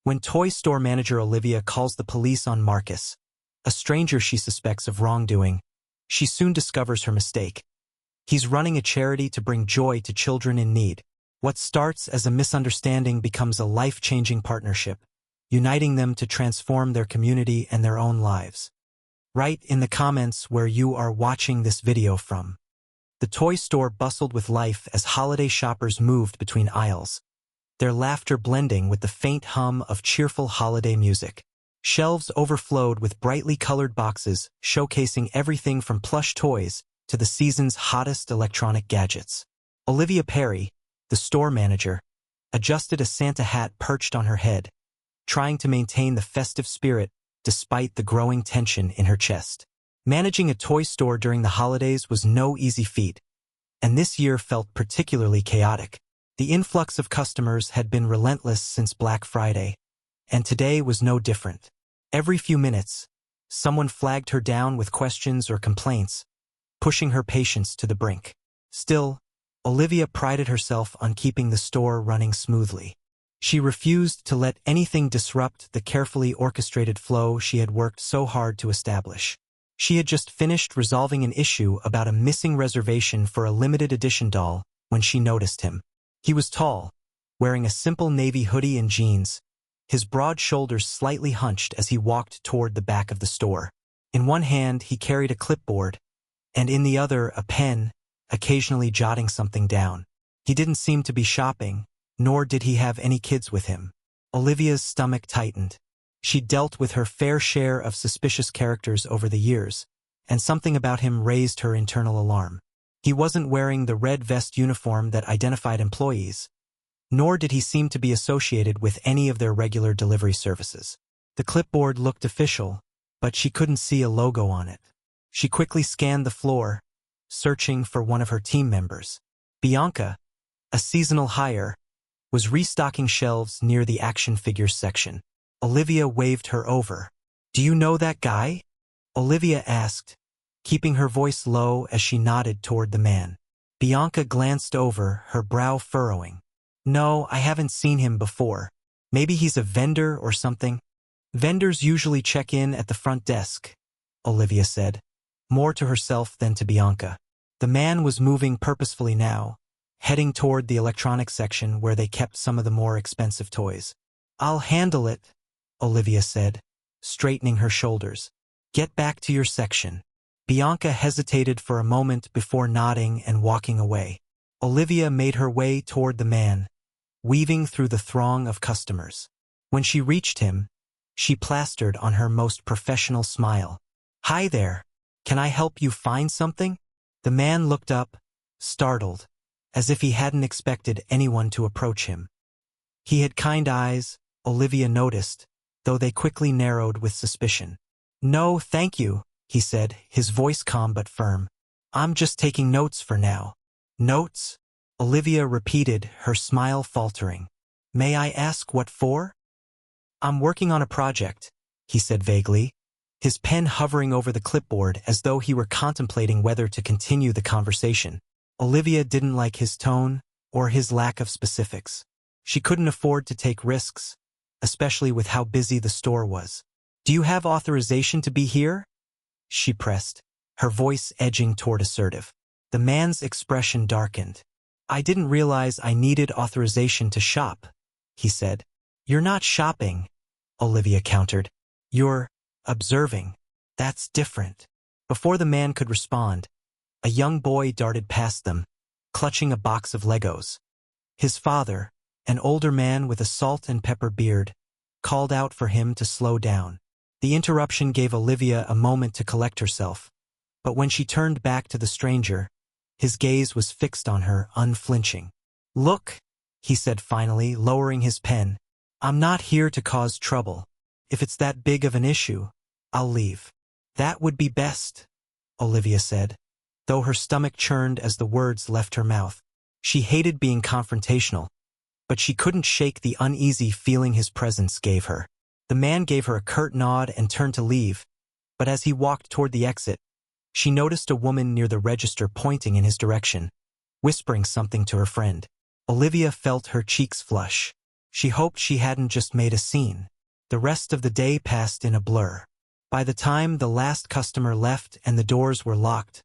When toy store manager Olivia calls the police on Marcus, a stranger she suspects of wrongdoing, she soon discovers her mistake. He's running a charity to bring joy to children in need. What starts as a misunderstanding becomes a life-changing partnership, uniting them to transform their community and their own lives. Write in the comments where you are watching this video from. The toy store bustled with life as holiday shoppers moved between aisles, their laughter blending with the faint hum of cheerful holiday music. Shelves overflowed with brightly colored boxes showcasing everything from plush toys to the season's hottest electronic gadgets. Olivia Perry, the store manager, adjusted a Santa hat perched on her head, trying to maintain the festive spirit despite the growing tension in her chest. Managing a toy store during the holidays was no easy feat, and this year felt particularly chaotic. The influx of customers had been relentless since Black Friday, and today was no different. Every few minutes, someone flagged her down with questions or complaints, pushing her patience to the brink. Still, Olivia prided herself on keeping the store running smoothly. She refused to let anything disrupt the carefully orchestrated flow she had worked so hard to establish. She had just finished resolving an issue about a missing reservation for a limited edition doll when she noticed him. He was tall, wearing a simple navy hoodie and jeans, his broad shoulders slightly hunched as he walked toward the back of the store. In one hand, he carried a clipboard, and in the other, a pen, occasionally jotting something down. He didn't seem to be shopping, nor did he have any kids with him. Olivia's stomach tightened. She'd dealt with her fair share of suspicious characters over the years, and something about him raised her internal alarm. He wasn't wearing the red vest uniform that identified employees, nor did he seem to be associated with any of their regular delivery services. The clipboard looked official, but she couldn't see a logo on it. She quickly scanned the floor, searching for one of her team members. Bianca, a seasonal hire, was restocking shelves near the action figures section. Olivia waved her over. "Do you know that guy?" Olivia asked, keeping her voice low as she nodded toward the man. Bianca glanced over, her brow furrowing. "No, I haven't seen him before. Maybe he's a vendor or something." "Vendors usually check in at the front desk," Olivia said, more to herself than to Bianca. The man was moving purposefully now, heading toward the electronics section where they kept some of the more expensive toys. "I'll handle it," Olivia said, straightening her shoulders. "Get back to your section." Bianca hesitated for a moment before nodding and walking away. Olivia made her way toward the man, weaving through the throng of customers. When she reached him, she plastered on her most professional smile. "Hi there. Can I help you find something?" The man looked up, startled, as if he hadn't expected anyone to approach him. He had kind eyes, Olivia noticed, though they quickly narrowed with suspicion. "No, thank you," he said, his voice calm but firm. "I'm just taking notes for now." "Notes?" Olivia repeated, her smile faltering. "May I ask what for?" "I'm working on a project," he said vaguely, his pen hovering over the clipboard as though he were contemplating whether to continue the conversation. Olivia didn't like his tone or his lack of specifics. She couldn't afford to take risks, especially with how busy the store was. "Do you have authorization to be here?" she pressed, her voice edging toward assertive. The man's expression darkened. "I didn't realize I needed authorization to shop," he said. "You're not shopping," Olivia countered. "You're observing. That's different." Before the man could respond, a young boy darted past them, clutching a box of Legos. His father, an older man with a salt and pepper beard, called out for him to slow down. The interruption gave Olivia a moment to collect herself, but when she turned back to the stranger, his gaze was fixed on her, unflinching. "Look," he said finally, lowering his pen. "I'm not here to cause trouble. If it's that big of an issue, I'll leave." "That would be best," Olivia said, though her stomach churned as the words left her mouth. She hated being confrontational, but she couldn't shake the uneasy feeling his presence gave her. The man gave her a curt nod and turned to leave, but as he walked toward the exit, she noticed a woman near the register pointing in his direction, whispering something to her friend. Olivia felt her cheeks flush. She hoped she hadn't just made a scene. The rest of the day passed in a blur. By the time the last customer left and the doors were locked,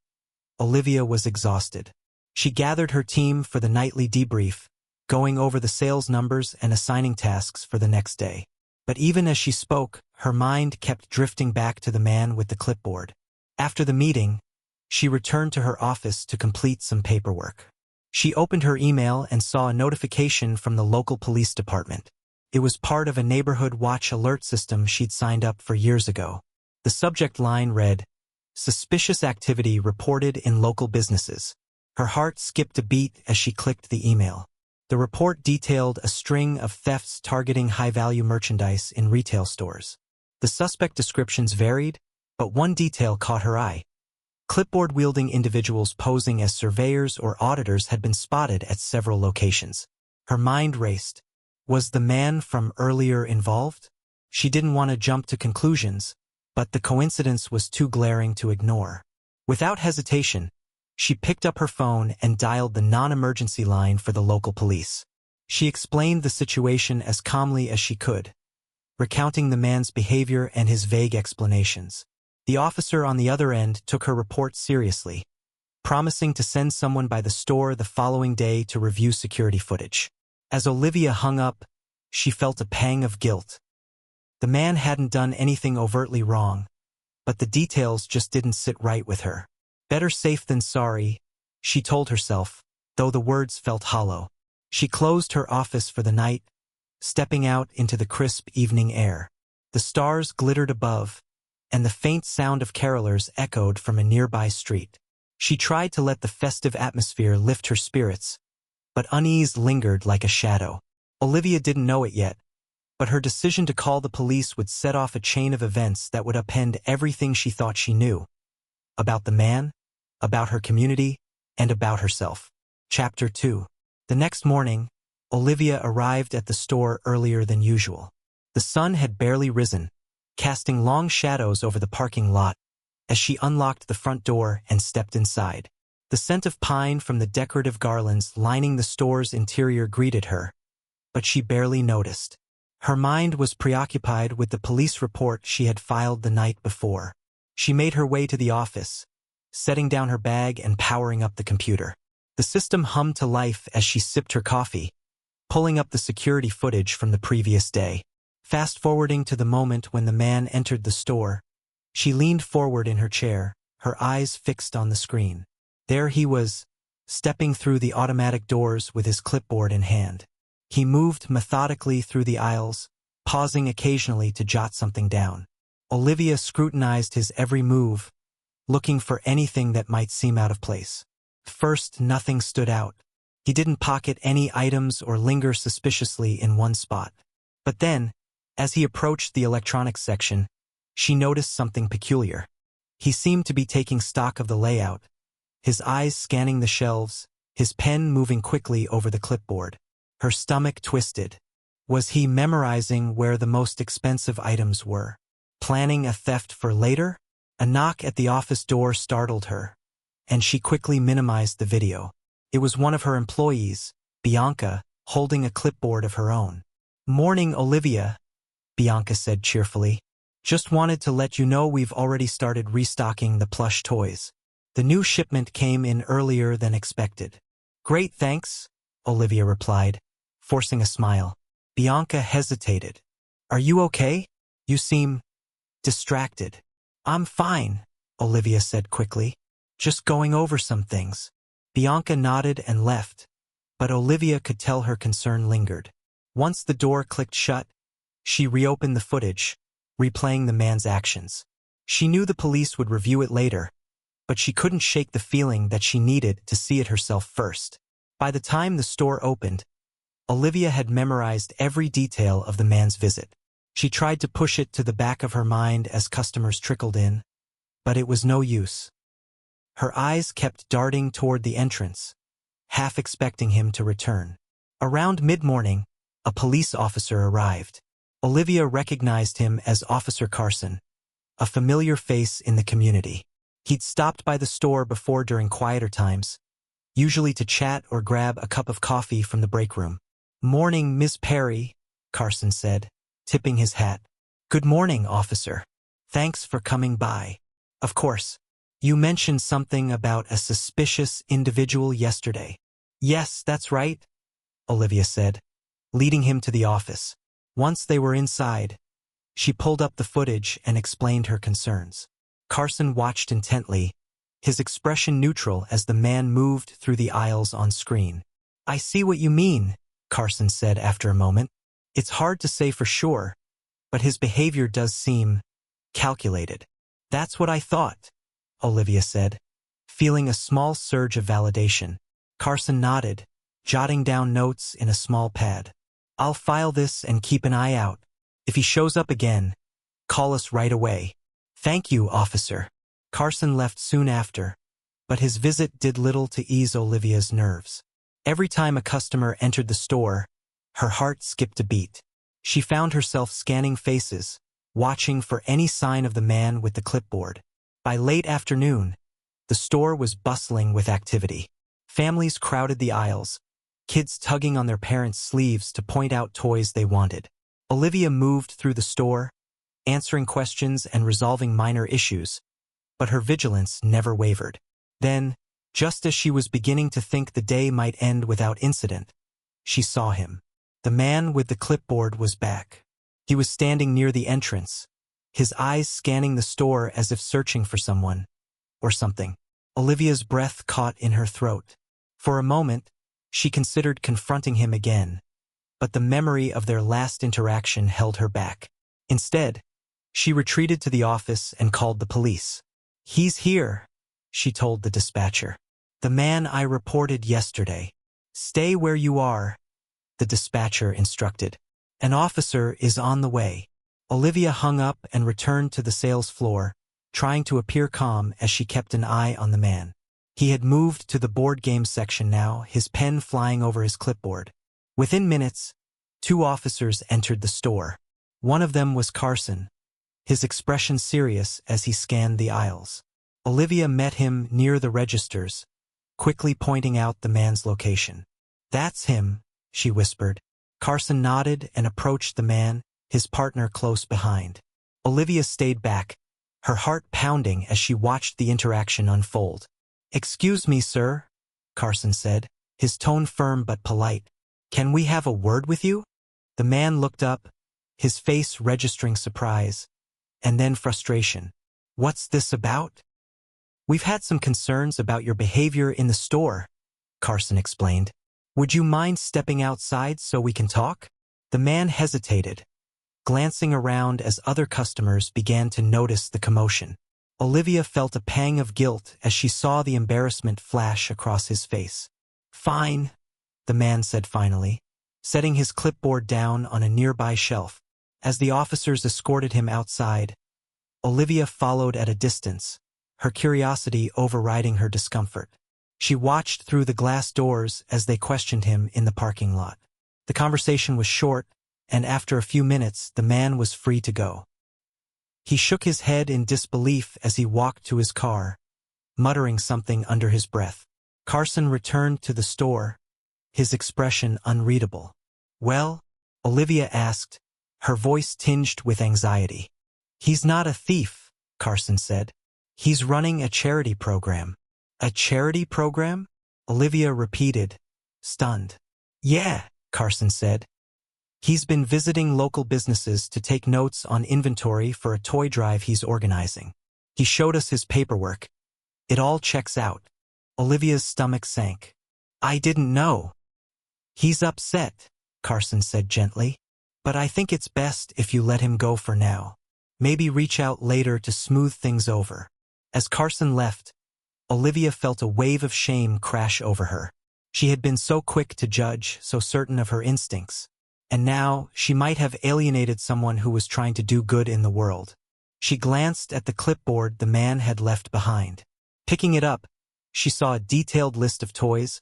Olivia was exhausted. She gathered her team for the nightly debrief, going over the sales numbers and assigning tasks for the next day. But even as she spoke, her mind kept drifting back to the man with the clipboard. After the meeting, she returned to her office to complete some paperwork. She opened her email and saw a notification from the local police department. It was part of a neighborhood watch alert system she'd signed up for years ago. The subject line read, "Suspicious activity reported in local businesses." Her heart skipped a beat as she clicked the email. The report detailed a string of thefts targeting high-value merchandise in retail stores. The suspect descriptions varied, but one detail caught her eye. Clipboard-wielding individuals posing as surveyors or auditors had been spotted at several locations. Her mind raced. Was the man from earlier involved? She didn't want to jump to conclusions, but the coincidence was too glaring to ignore. Without hesitation, she picked up her phone and dialed the non-emergency line for the local police. She explained the situation as calmly as she could, recounting the man's behavior and his vague explanations. The officer on the other end took her report seriously, promising to send someone by the store the following day to review security footage. As Olivia hung up, she felt a pang of guilt. The man hadn't done anything overtly wrong, but the details just didn't sit right with her. Better safe than sorry, she told herself, though the words felt hollow. She closed her office for the night, stepping out into the crisp evening air. The stars glittered above, and the faint sound of carolers echoed from a nearby street. She tried to let the festive atmosphere lift her spirits, but unease lingered like a shadow. Olivia didn't know it yet, but her decision to call the police would set off a chain of events that would upend everything she thought she knew. About the man, about her community, and about herself. Chapter 2. The next morning, Olivia arrived at the store earlier than usual. The sun had barely risen, casting long shadows over the parking lot as she unlocked the front door and stepped inside. The scent of pine from the decorative garlands lining the store's interior greeted her, but she barely noticed. Her mind was preoccupied with the police report she had filed the night before. She made her way to the office, setting down her bag and powering up the computer. The system hummed to life as she sipped her coffee, pulling up the security footage from the previous day. Fast-forwarding to the moment when the man entered the store, she leaned forward in her chair, her eyes fixed on the screen. There he was, stepping through the automatic doors with his clipboard in hand. He moved methodically through the aisles, pausing occasionally to jot something down. Olivia scrutinized his every move, looking for anything that might seem out of place. First, nothing stood out. He didn't pocket any items or linger suspiciously in one spot. But then, as he approached the electronics section, she noticed something peculiar. He seemed to be taking stock of the layout, his eyes scanning the shelves, his pen moving quickly over the clipboard. Her stomach twisted. Was he memorizing where the most expensive items were? Planning a theft for later? A knock at the office door startled her, and she quickly minimized the video. It was one of her employees, Bianca, holding a clipboard of her own. "Morning, Olivia," Bianca said cheerfully. "Just wanted to let you know we've already started restocking the plush toys. The new shipment came in earlier than expected." "Great, thanks," Olivia replied, forcing a smile. Bianca hesitated. "Are you okay? You seem distracted." "I'm fine," Olivia said quickly. "Just going over some things." Bianca nodded and left, but Olivia could tell her concern lingered. Once the door clicked shut, she reopened the footage, replaying the man's actions. She knew the police would review it later, but she couldn't shake the feeling that she needed to see it herself first. By the time the store opened, Olivia had memorized every detail of the man's visit. She tried to push it to the back of her mind as customers trickled in, but it was no use. Her eyes kept darting toward the entrance, half expecting him to return. Around mid-morning, a police officer arrived. Olivia recognized him as Officer Carson, a familiar face in the community. He'd stopped by the store before during quieter times, usually to chat or grab a cup of coffee from the break room. "Morning, Miss Perry," Carson said, tipping his hat. Good morning, officer. Thanks for coming by. Of course. You mentioned something about a suspicious individual yesterday. Yes, that's right, Olivia said, leading him to the office. Once they were inside, she pulled up the footage and explained her concerns. Carson watched intently, his expression neutral as the man moved through the aisles on screen. I see what you mean, Carson said after a moment. It's hard to say for sure, but his behavior does seem calculated. That's what I thought, Olivia said, feeling a small surge of validation. Carson nodded, jotting down notes in a small pad. I'll file this and keep an eye out. If he shows up again, call us right away. Thank you, officer. Carson left soon after, but his visit did little to ease Olivia's nerves. Every time a customer entered the store, her heart skipped a beat. She found herself scanning faces, watching for any sign of the man with the clipboard. By late afternoon, the store was bustling with activity. Families crowded the aisles, kids tugging on their parents' sleeves to point out toys they wanted. Olivia moved through the store, answering questions and resolving minor issues, but her vigilance never wavered. Then, just as she was beginning to think the day might end without incident, she saw him. The man with the clipboard was back. He was standing near the entrance, his eyes scanning the store as if searching for someone or something. Olivia's breath caught in her throat. For a moment, she considered confronting him again, but the memory of their last interaction held her back. Instead, she retreated to the office and called the police. He's here, she told the dispatcher. The man I reported yesterday. Stay where you are, the dispatcher instructed. An officer is on the way. Olivia hung up and returned to the sales floor, trying to appear calm as she kept an eye on the man. He had moved to the board game section now, his pen flying over his clipboard. Within minutes, 2 officers entered the store. One of them was Carson, his expression serious as he scanned the aisles. Olivia met him near the registers, quickly pointing out the man's location. That's him, she whispered. Carson nodded and approached the man, his partner close behind. Olivia stayed back, her heart pounding as she watched the interaction unfold. Excuse me, sir, Carson said, his tone firm but polite. Can we have a word with you? The man looked up, his face registering surprise, and then frustration. What's this about? We've had some concerns about your behavior in the store, Carson explained. Would you mind stepping outside so we can talk? The man hesitated, glancing around as other customers began to notice the commotion. Olivia felt a pang of guilt as she saw the embarrassment flash across his face. Fine, the man said finally, setting his clipboard down on a nearby shelf. As the officers escorted him outside, Olivia followed at a distance, her curiosity overriding her discomfort. She watched through the glass doors as they questioned him in the parking lot. The conversation was short, and after a few minutes, the man was free to go. He shook his head in disbelief as he walked to his car, muttering something under his breath. Carson returned to the store, his expression unreadable. Well? Olivia asked, her voice tinged with anxiety. He's not a thief, Carson said. He's running a charity program. A charity program? Olivia repeated, stunned. Yeah, Carson said. He's been visiting local businesses to take notes on inventory for a toy drive he's organizing. He showed us his paperwork. It all checks out. Olivia's stomach sank. I didn't know. He's upset, Carson said gently. But I think it's best if you let him go for now. Maybe reach out later to smooth things over. As Carson left, Olivia felt a wave of shame crash over her. She had been so quick to judge, so certain of her instincts. And now, she might have alienated someone who was trying to do good in the world. She glanced at the clipboard the man had left behind. Picking it up, she saw a detailed list of toys,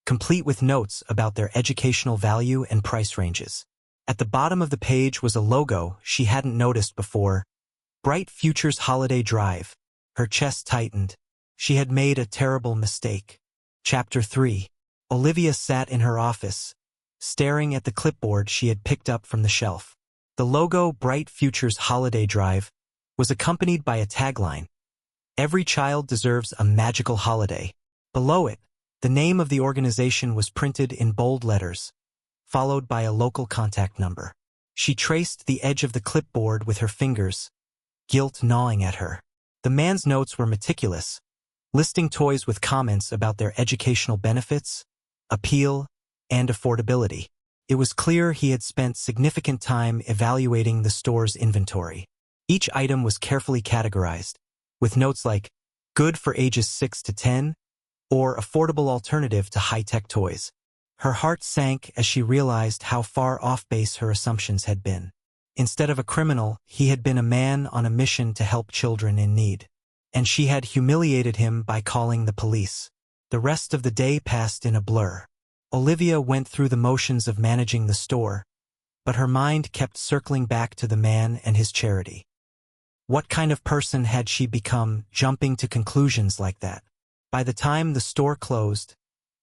complete with notes about their educational value and price ranges. At the bottom of the page was a logo she hadn't noticed before. Bright Futures Holiday Drive. Her chest tightened. She had made a terrible mistake. Chapter 3. Olivia sat in her office, staring at the clipboard she had picked up from the shelf. The logo, Bright Futures Holiday Drive, was accompanied by a tagline, "Every child deserves a magical holiday." Below it, the name of the organization was printed in bold letters, followed by a local contact number. She traced the edge of the clipboard with her fingers, guilt gnawing at her. The man's notes were meticulous, listing toys with comments about their educational benefits, appeal, and affordability. It was clear he had spent significant time evaluating the store's inventory. Each item was carefully categorized, with notes like, "Good for ages 6 to 10, or affordable alternative to high-tech toys." Her heart sank as she realized how far off base her assumptions had been. Instead of a criminal, he had been a man on a mission to help children in need. And she had humiliated him by calling the police. The rest of the day passed in a blur. Olivia went through the motions of managing the store, but her mind kept circling back to the man and his charity. What kind of person had she become, jumping to conclusions like that? By the time the store closed,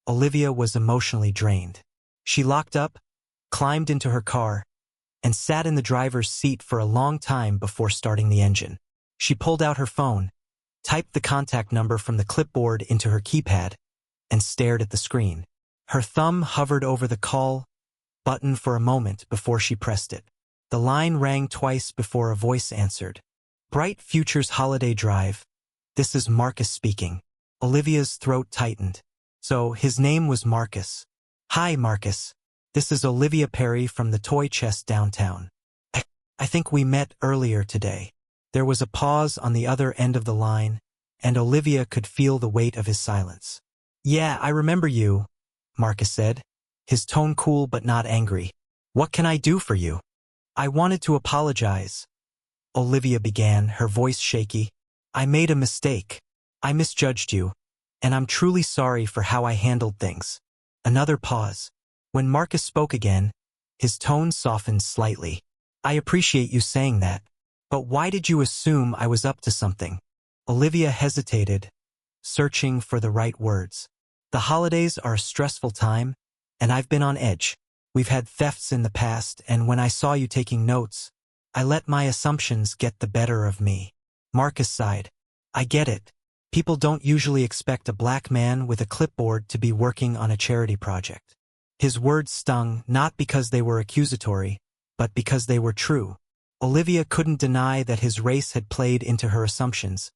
Olivia was emotionally drained. She locked up, climbed into her car, and sat in the driver's seat for a long time before starting the engine. She pulled out her phone, typed the contact number from the clipboard into her keypad, and stared at the screen. Her thumb hovered over the call button for a moment before she pressed it. The line rang twice before a voice answered. "Bright Futures Holiday Drive. This is Marcus speaking." Olivia's throat tightened. So, his name was Marcus. "Hi, Marcus. This is Olivia Perry from the Toy Chest downtown. I think we met earlier today." There was a pause on the other end of the line, and Olivia could feel the weight of his silence. "Yeah, I remember you," Marcus said, his tone cool but not angry. "What can I do for you?" "I wanted to apologize," Olivia began, her voice shaky. "I made a mistake. I misjudged you, and I'm truly sorry for how I handled things." Another pause. When Marcus spoke again, his tone softened slightly. "I appreciate you saying that. But why did you assume I was up to something?" Olivia hesitated, searching for the right words. "The holidays are a stressful time, and I've been on edge. We've had thefts in the past, and when I saw you taking notes, I let my assumptions get the better of me." Marcus sighed. "I get it. People don't usually expect a black man with a clipboard to be working on a charity project." His words stung, not because they were accusatory, but because they were true. Olivia couldn't deny that his race had played into her assumptions,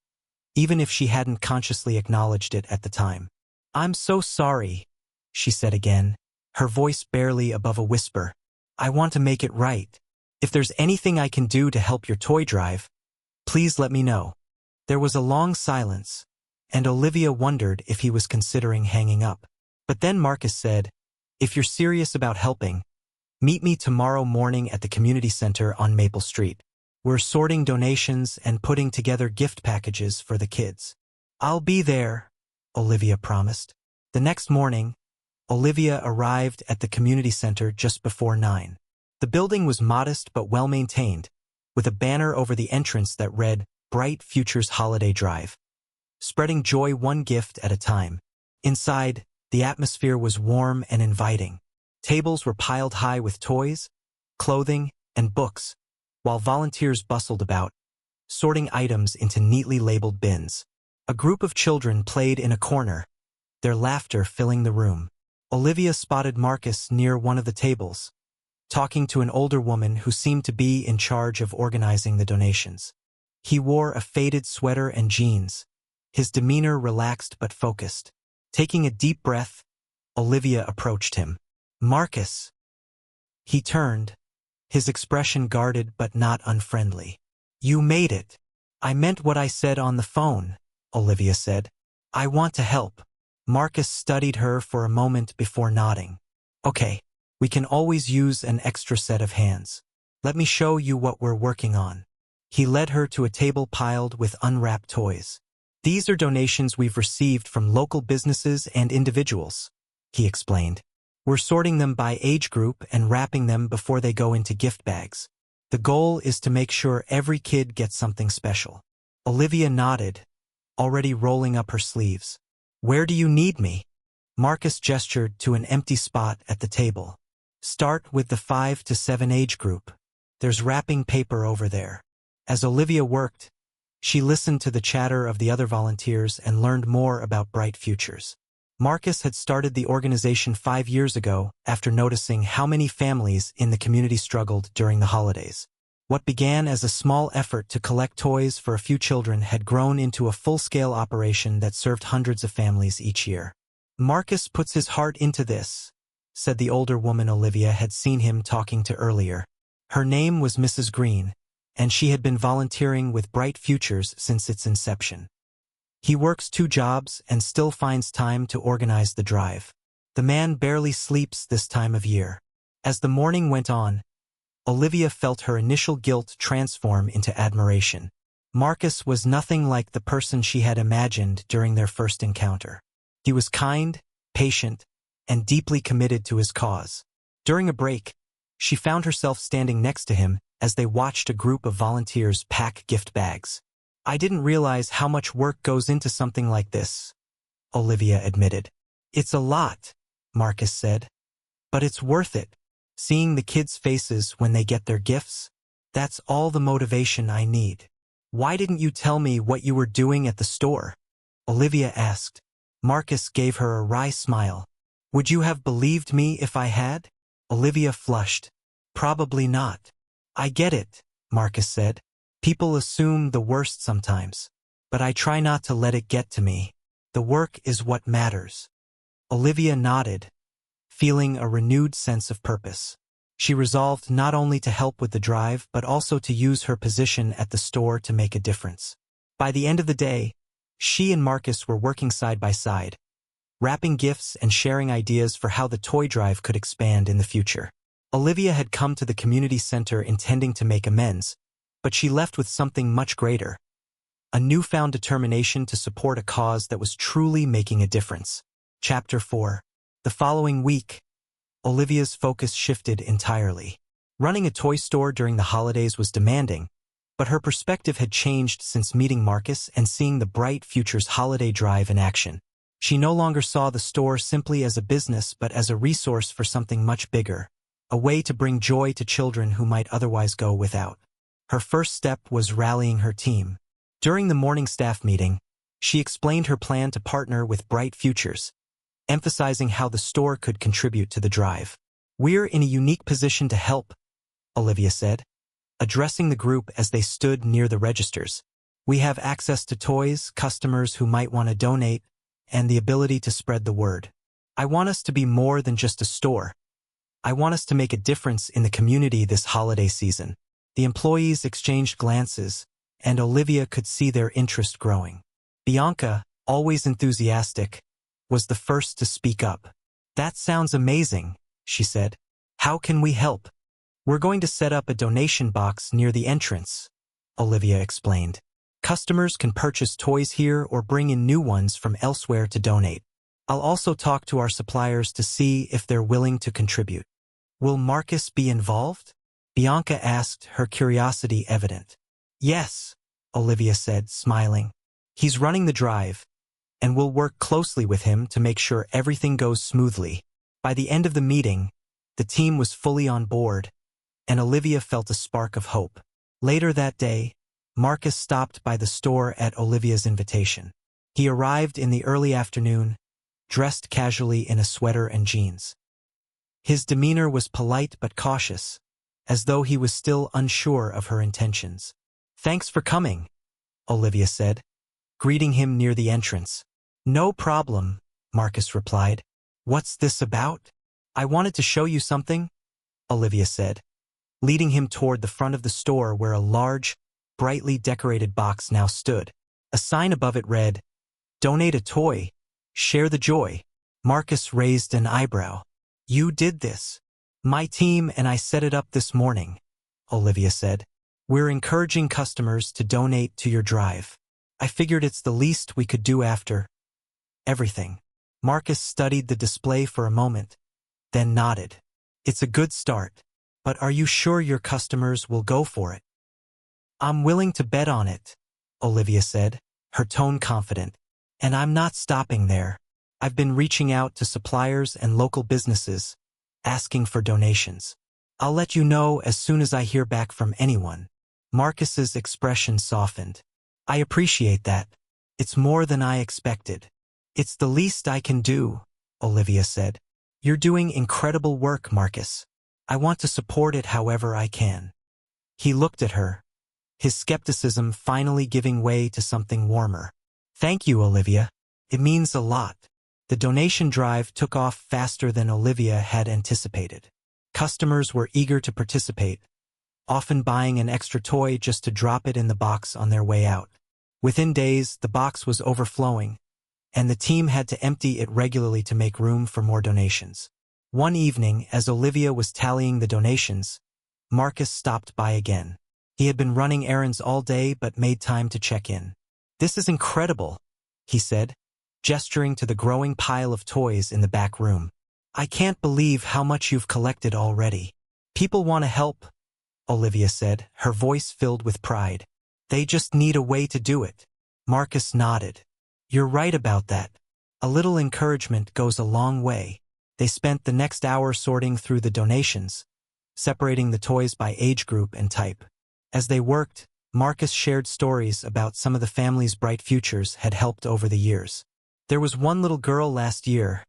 even if she hadn't consciously acknowledged it at the time. "I'm so sorry," she said again, her voice barely above a whisper. "I want to make it right. If there's anything I can do to help your toy drive, please let me know." There was a long silence, and Olivia wondered if he was considering hanging up. But then Marcus said, "If you're serious about helping, meet me tomorrow morning at the community center on Maple Street. We're sorting donations and putting together gift packages for the kids." "I'll be there," Olivia promised. The next morning, Olivia arrived at the community center just before 9. The building was modest but well-maintained, with a banner over the entrance that read, "Bright Futures Holiday Drive. Spreading joy one gift at a time." Inside, the atmosphere was warm and inviting. Tables were piled high with toys, clothing, and books, while volunteers bustled about, sorting items into neatly labeled bins. A group of children played in a corner, their laughter filling the room. Olivia spotted Marcus near one of the tables, talking to an older woman who seemed to be in charge of organizing the donations. He wore a faded sweater and jeans, his demeanor relaxed but focused. Taking a deep breath, Olivia approached him. "Marcus." He turned, his expression guarded but not unfriendly. "You made it." "I meant what I said on the phone," Olivia said. "I want to help." Marcus studied her for a moment before nodding. "Okay, we can always use an extra set of hands. Let me show you what we're working on." He led her to a table piled with unwrapped toys. "These are donations we've received from local businesses and individuals," he explained. "We're sorting them by age group and wrapping them before they go into gift bags. The goal is to make sure every kid gets something special." Olivia nodded, already rolling up her sleeves. "Where do you need me?" Marcus gestured to an empty spot at the table. Start with the 5 to 7 age group. There's wrapping paper over there. As Olivia worked, she listened to the chatter of the other volunteers and learned more about Bright Futures. Marcus had started the organization 5 years ago after noticing how many families in the community struggled during the holidays. What began as a small effort to collect toys for a few children had grown into a full-scale operation that served hundreds of families each year. "Marcus puts his heart into this," said the older woman Olivia had seen him talking to earlier. Her name was Mrs. Green, and she had been volunteering with Bright Futures since its inception. "He works 2 jobs and still finds time to organize the drive. The man barely sleeps this time of year." As the morning went on, Olivia felt her initial guilt transform into admiration. Marcus was nothing like the person she had imagined during their first encounter. He was kind, patient, and deeply committed to his cause. During a break, she found herself standing next to him as they watched a group of volunteers pack gift bags. "I didn't realize how much work goes into something like this," Olivia admitted. "It's a lot," Marcus said. "But it's worth it. Seeing the kids' faces when they get their gifts, that's all the motivation I need." "Why didn't you tell me what you were doing at the store?" Olivia asked. Marcus gave her a wry smile. "Would you have believed me if I had?" Olivia flushed. "Probably not." "I get it," Marcus said. "People assume the worst sometimes, but I try not to let it get to me. The work is what matters." Olivia nodded, feeling a renewed sense of purpose. She resolved not only to help with the drive but also to use her position at the store to make a difference. By the end of the day, she and Marcus were working side by side, wrapping gifts and sharing ideas for how the toy drive could expand in the future. Olivia had come to the community center intending to make amends, but she left with something much greater: a newfound determination to support a cause that was truly making a difference. Chapter 4. The following week, Olivia's focus shifted entirely. Running a toy store during the holidays was demanding, but her perspective had changed since meeting Marcus and seeing the Bright Futures holiday drive in action. She no longer saw the store simply as a business but as a resource for something much bigger, a way to bring joy to children who might otherwise go without. Her first step was rallying her team. During the morning staff meeting, she explained her plan to partner with Bright Futures, emphasizing how the store could contribute to the drive. "We're in a unique position to help," Olivia said, addressing the group as they stood near the registers. "We have access to toys, customers who might want to donate, and the ability to spread the word. I want us to be more than just a store. I want us to make a difference in the community this holiday season." The employees exchanged glances, and Olivia could see their interest growing. Bianca, always enthusiastic, was the first to speak up. "That sounds amazing," she said. "How can we help?" "We're going to set up a donation box near the entrance," Olivia explained. "Customers can purchase toys here or bring in new ones from elsewhere to donate. I'll also talk to our suppliers to see if they're willing to contribute." "Will Marcus be involved?" Bianca asked, her curiosity evident. "Yes," Olivia said, smiling. "He's running the drive, and we'll work closely with him to make sure everything goes smoothly." By the end of the meeting, the team was fully on board, and Olivia felt a spark of hope. Later that day, Marcus stopped by the store at Olivia's invitation. He arrived in the early afternoon, dressed casually in a sweater and jeans. His demeanor was polite but cautious, as though he was still unsure of her intentions. "Thanks for coming," Olivia said, greeting him near the entrance. "No problem," Marcus replied. "What's this about?" "I wanted to show you something," Olivia said, leading him toward the front of the store where a large, brightly decorated box now stood. A sign above it read, "Donate a toy. Share the joy." Marcus raised an eyebrow. "You did this?" "My team and I set it up this morning," Olivia said. "We're encouraging customers to donate to your drive. I figured it's the least we could do after everything." Marcus studied the display for a moment, then nodded. "It's a good start, but are you sure your customers will go for it?" "I'm willing to bet on it," Olivia said, her tone confident. "And I'm not stopping there. I've been reaching out to suppliers and local businesses, asking for donations. "I'll let you know as soon as I hear back from anyone." Marcus's expression softened. "I appreciate that. It's more than I expected." "It's the least I can do," Olivia said. "You're doing incredible work, Marcus. I want to support it however I can." He looked at her, his skepticism finally giving way to something warmer. "Thank you, Olivia. It means a lot." The donation drive took off faster than Olivia had anticipated. Customers were eager to participate, often buying an extra toy just to drop it in the box on their way out. Within days, the box was overflowing, and the team had to empty it regularly to make room for more donations. One evening, as Olivia was tallying the donations, Marcus stopped by again. He had been running errands all day but made time to check in. "This is incredible," he said, gesturing to the growing pile of toys in the back room. "I can't believe how much you've collected already." "People want to help," Olivia said, her voice filled with pride. "They just need a way to do it." Marcus nodded. "You're right about that. A little encouragement goes a long way." They spent the next hour sorting through the donations, separating the toys by age group and type. As they worked, Marcus shared stories about some of the family's bright futures had helped over the years. "There was one little girl last year,"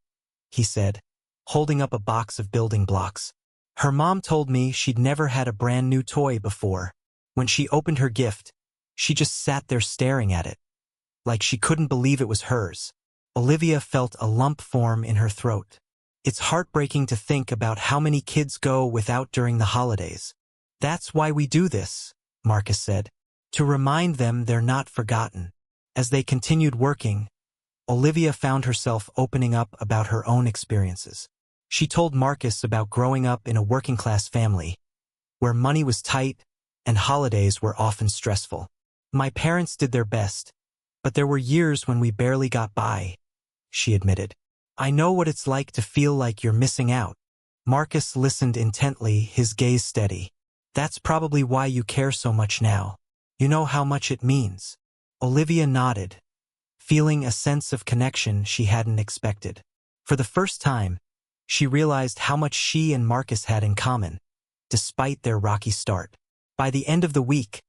he said, holding up a box of building blocks. "Her mom told me she'd never had a brand new toy before. When she opened her gift, she just sat there staring at it, like she couldn't believe it was hers." Olivia felt a lump form in her throat. "It's heartbreaking to think about how many kids go without during the holidays." "That's why we do this," Marcus said, "to remind them they're not forgotten." As they continued working, Olivia found herself opening up about her own experiences. She told Marcus about growing up in a working-class family, where money was tight and holidays were often stressful. "My parents did their best, but there were years when we barely got by," she admitted. "I know what it's like to feel like you're missing out." Marcus listened intently, his gaze steady. "That's probably why you care so much now. You know how much it means." Olivia nodded, feeling a sense of connection she hadn't expected. For the first time, she realized how much she and Marcus had in common, despite their rocky start. By the end of the week,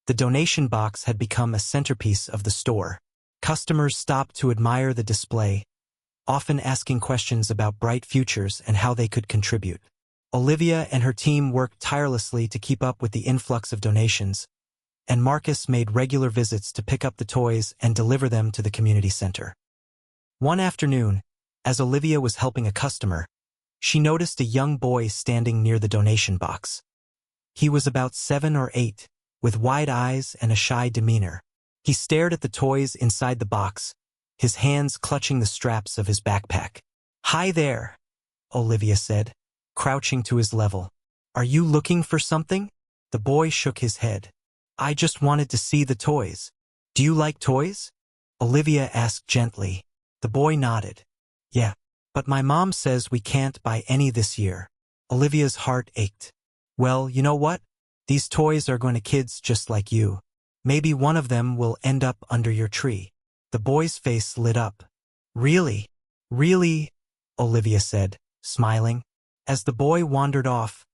the donation box had become a centerpiece of the store. Customers stopped to admire the display, often asking questions about bright futures and how they could contribute. Olivia and her team worked tirelessly to keep up with the influx of donations, and Marcus made regular visits to pick up the toys and deliver them to the community center. One afternoon, as Olivia was helping a customer, she noticed a young boy standing near the donation box. He was about 7 or 8, with wide eyes and a shy demeanor. He stared at the toys inside the box, his hands clutching the straps of his backpack. "Hi there," Olivia said, crouching to his level. "Are you looking for something?" The boy shook his head. "I just wanted to see the toys." "Do you like toys?" Olivia asked gently. The boy nodded. "Yeah, but my mom says we can't buy any this year." Olivia's heart ached. "Well, you know what? These toys are going to kids just like you. Maybe one of them will end up under your tree." The boy's face lit up. "Really? Really?" Olivia said, smiling. As the boy wandered off,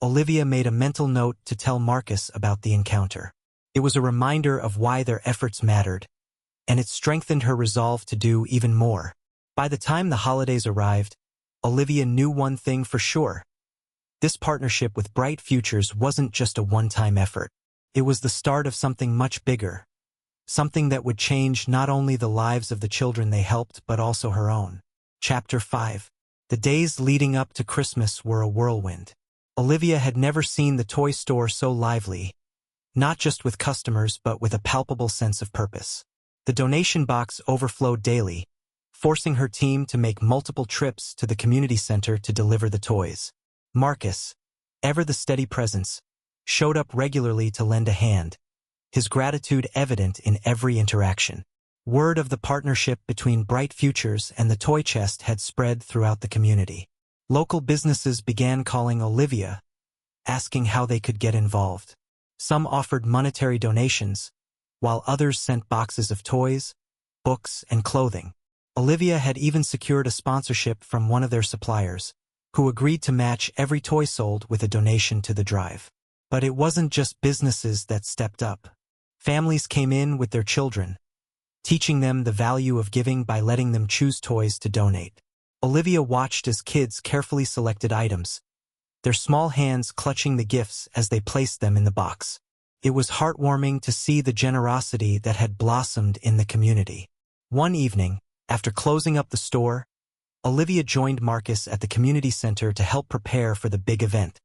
Olivia made a mental note to tell Marcus about the encounter. It was a reminder of why their efforts mattered, and it strengthened her resolve to do even more. By the time the holidays arrived, Olivia knew one thing for sure. This partnership with Bright Futures wasn't just a one-time effort. It was the start of something much bigger, something that would change not only the lives of the children they helped but also her own. Chapter 5. The days leading up to Christmas were a whirlwind. Olivia had never seen the toy store so lively, not just with customers but with a palpable sense of purpose. The donation box overflowed daily, forcing her team to make multiple trips to the community center to deliver the toys. Marcus, ever the steady presence, showed up regularly to lend a hand, his gratitude evident in every interaction. Word of the partnership between Bright Futures and the Toy Chest had spread throughout the community. Local businesses began calling Olivia, asking how they could get involved. Some offered monetary donations, while others sent boxes of toys, books, and clothing. Olivia had even secured a sponsorship from one of their suppliers, who agreed to match every toy sold with a donation to the drive. But it wasn't just businesses that stepped up. Families came in with their children, teaching them the value of giving by letting them choose toys to donate. Olivia watched as kids carefully selected items, their small hands clutching the gifts as they placed them in the box. It was heartwarming to see the generosity that had blossomed in the community. One evening, after closing up the store, Olivia joined Marcus at the community center to help prepare for the big event,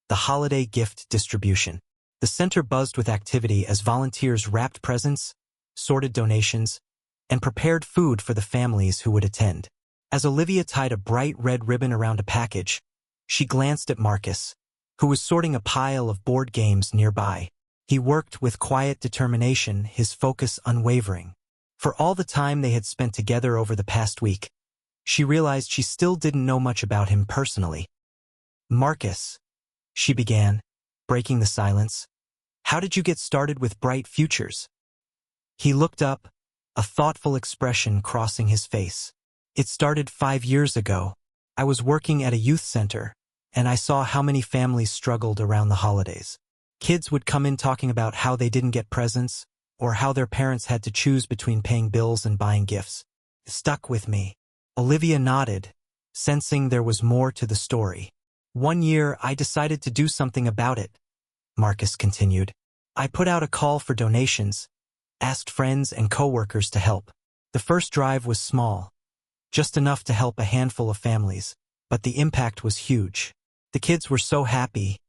the holiday gift distribution. The center buzzed with activity as volunteers wrapped presents, sorted donations, and prepared food for the families who would attend. As Olivia tied a bright red ribbon around a package, she glanced at Marcus, who was sorting a pile of board games nearby. He worked with quiet determination, his focus unwavering. For all the time they had spent together over the past week, she realized she still didn't know much about him personally. "Marcus," she began, breaking the silence, "how did you get started with Bright Futures?" He looked up, a thoughtful expression crossing his face. "It started 5 years ago. I was working at a youth center, and I saw how many families struggled around the holidays. Kids would come in talking about how they didn't get presents, or how their parents had to choose between paying bills and buying gifts. It stuck with me." Olivia nodded, sensing there was more to the story. "One year, I decided to do something about it," Marcus continued. "I put out a call for donations, asked friends and coworkers to help. The first drive was small, just enough to help a handful of families, but the impact was huge. The kids were so happy,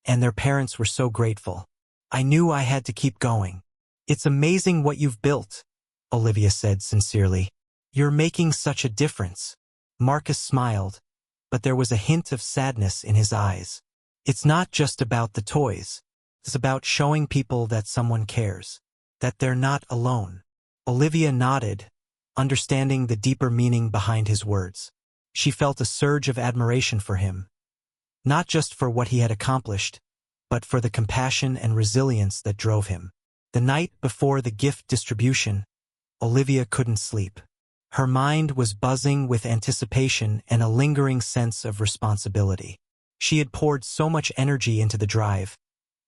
and their parents were so grateful. I knew I had to keep going." "It's amazing what you've built," Olivia said sincerely. "You're making such a difference." Marcus smiled, but there was a hint of sadness in his eyes. "It's not just about the toys. It's about showing people that someone cares, that they're not alone." Olivia nodded, understanding the deeper meaning behind his words. She felt a surge of admiration for him, not just for what he had accomplished, but for the compassion and resilience that drove him. The night before the gift distribution, Olivia couldn't sleep. Her mind was buzzing with anticipation and a lingering sense of responsibility. She had poured so much energy into the drive,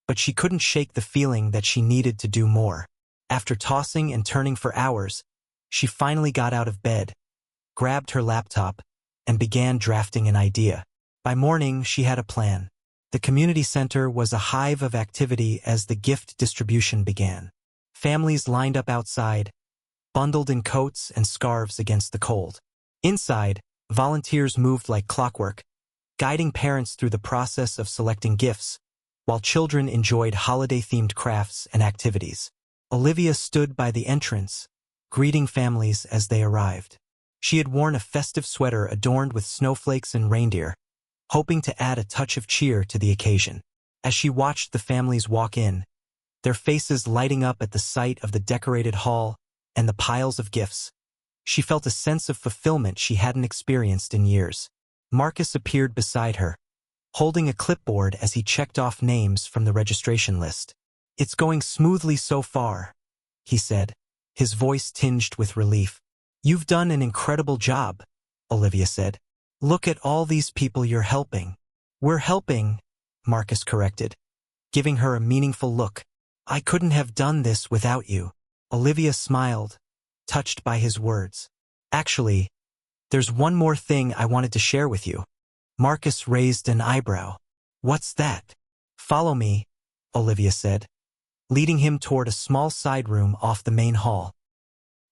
but she couldn't shake the feeling that she needed to do more. After tossing and turning for hours, she finally got out of bed, grabbed her laptop, and began drafting an idea. By morning, she had a plan. The community center was a hive of activity as the gift distribution began. Families lined up outside, bundled in coats and scarves against the cold. Inside, volunteers moved like clockwork, guiding parents through the process of selecting gifts, while children enjoyed holiday-themed crafts and activities. Olivia stood by the entrance, greeting families as they arrived. She had worn a festive sweater adorned with snowflakes and reindeer, hoping to add a touch of cheer to the occasion. As she watched the families walk in, their faces lighting up at the sight of the decorated hall and the piles of gifts, she felt a sense of fulfillment she hadn't experienced in years. Marcus appeared beside her, holding a clipboard as he checked off names from the registration list. "It's going smoothly so far," he said, his voice tinged with relief. "You've done an incredible job," Olivia said. "Look at all these people you're helping." "We're helping," Marcus corrected, giving her a meaningful look. "I couldn't have done this without you." Olivia smiled, touched by his words. "Actually, there's one more thing I wanted to share with you." Marcus raised an eyebrow. "What's that?" "Follow me," Olivia said, leading him toward a small side room off the main hall.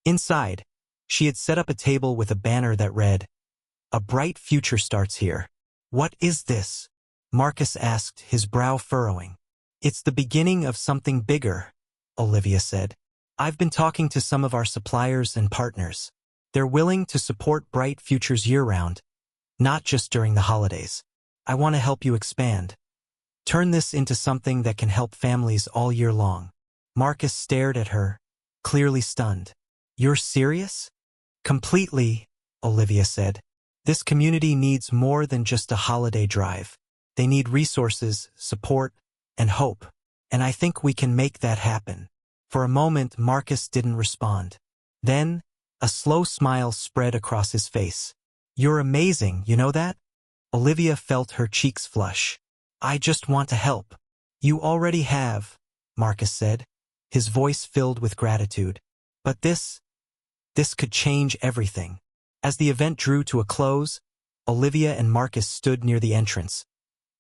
Inside, she had set up a table with a banner that read, "A bright future starts here." "What is this?" Marcus asked, his brow furrowing. "It's the beginning of something bigger," Olivia said. "I've been talking to some of our suppliers and partners. They're willing to support Bright Futures year-round, not just during the holidays. I want to help you expand. Turn this into something that can help families all year long." Marcus stared at her, clearly stunned. "You're serious?" "Completely," Olivia said. "This community needs more than just a holiday drive. They need resources, support, and hope, and I think we can make that happen." For a moment, Marcus didn't respond. Then, a slow smile spread across his face. "You're amazing, you know that?" Olivia felt her cheeks flush. I just want to help. You already have, Marcus said, his voice filled with gratitude. But this could change everything. As the event drew to a close, Olivia and Marcus stood near the entrance,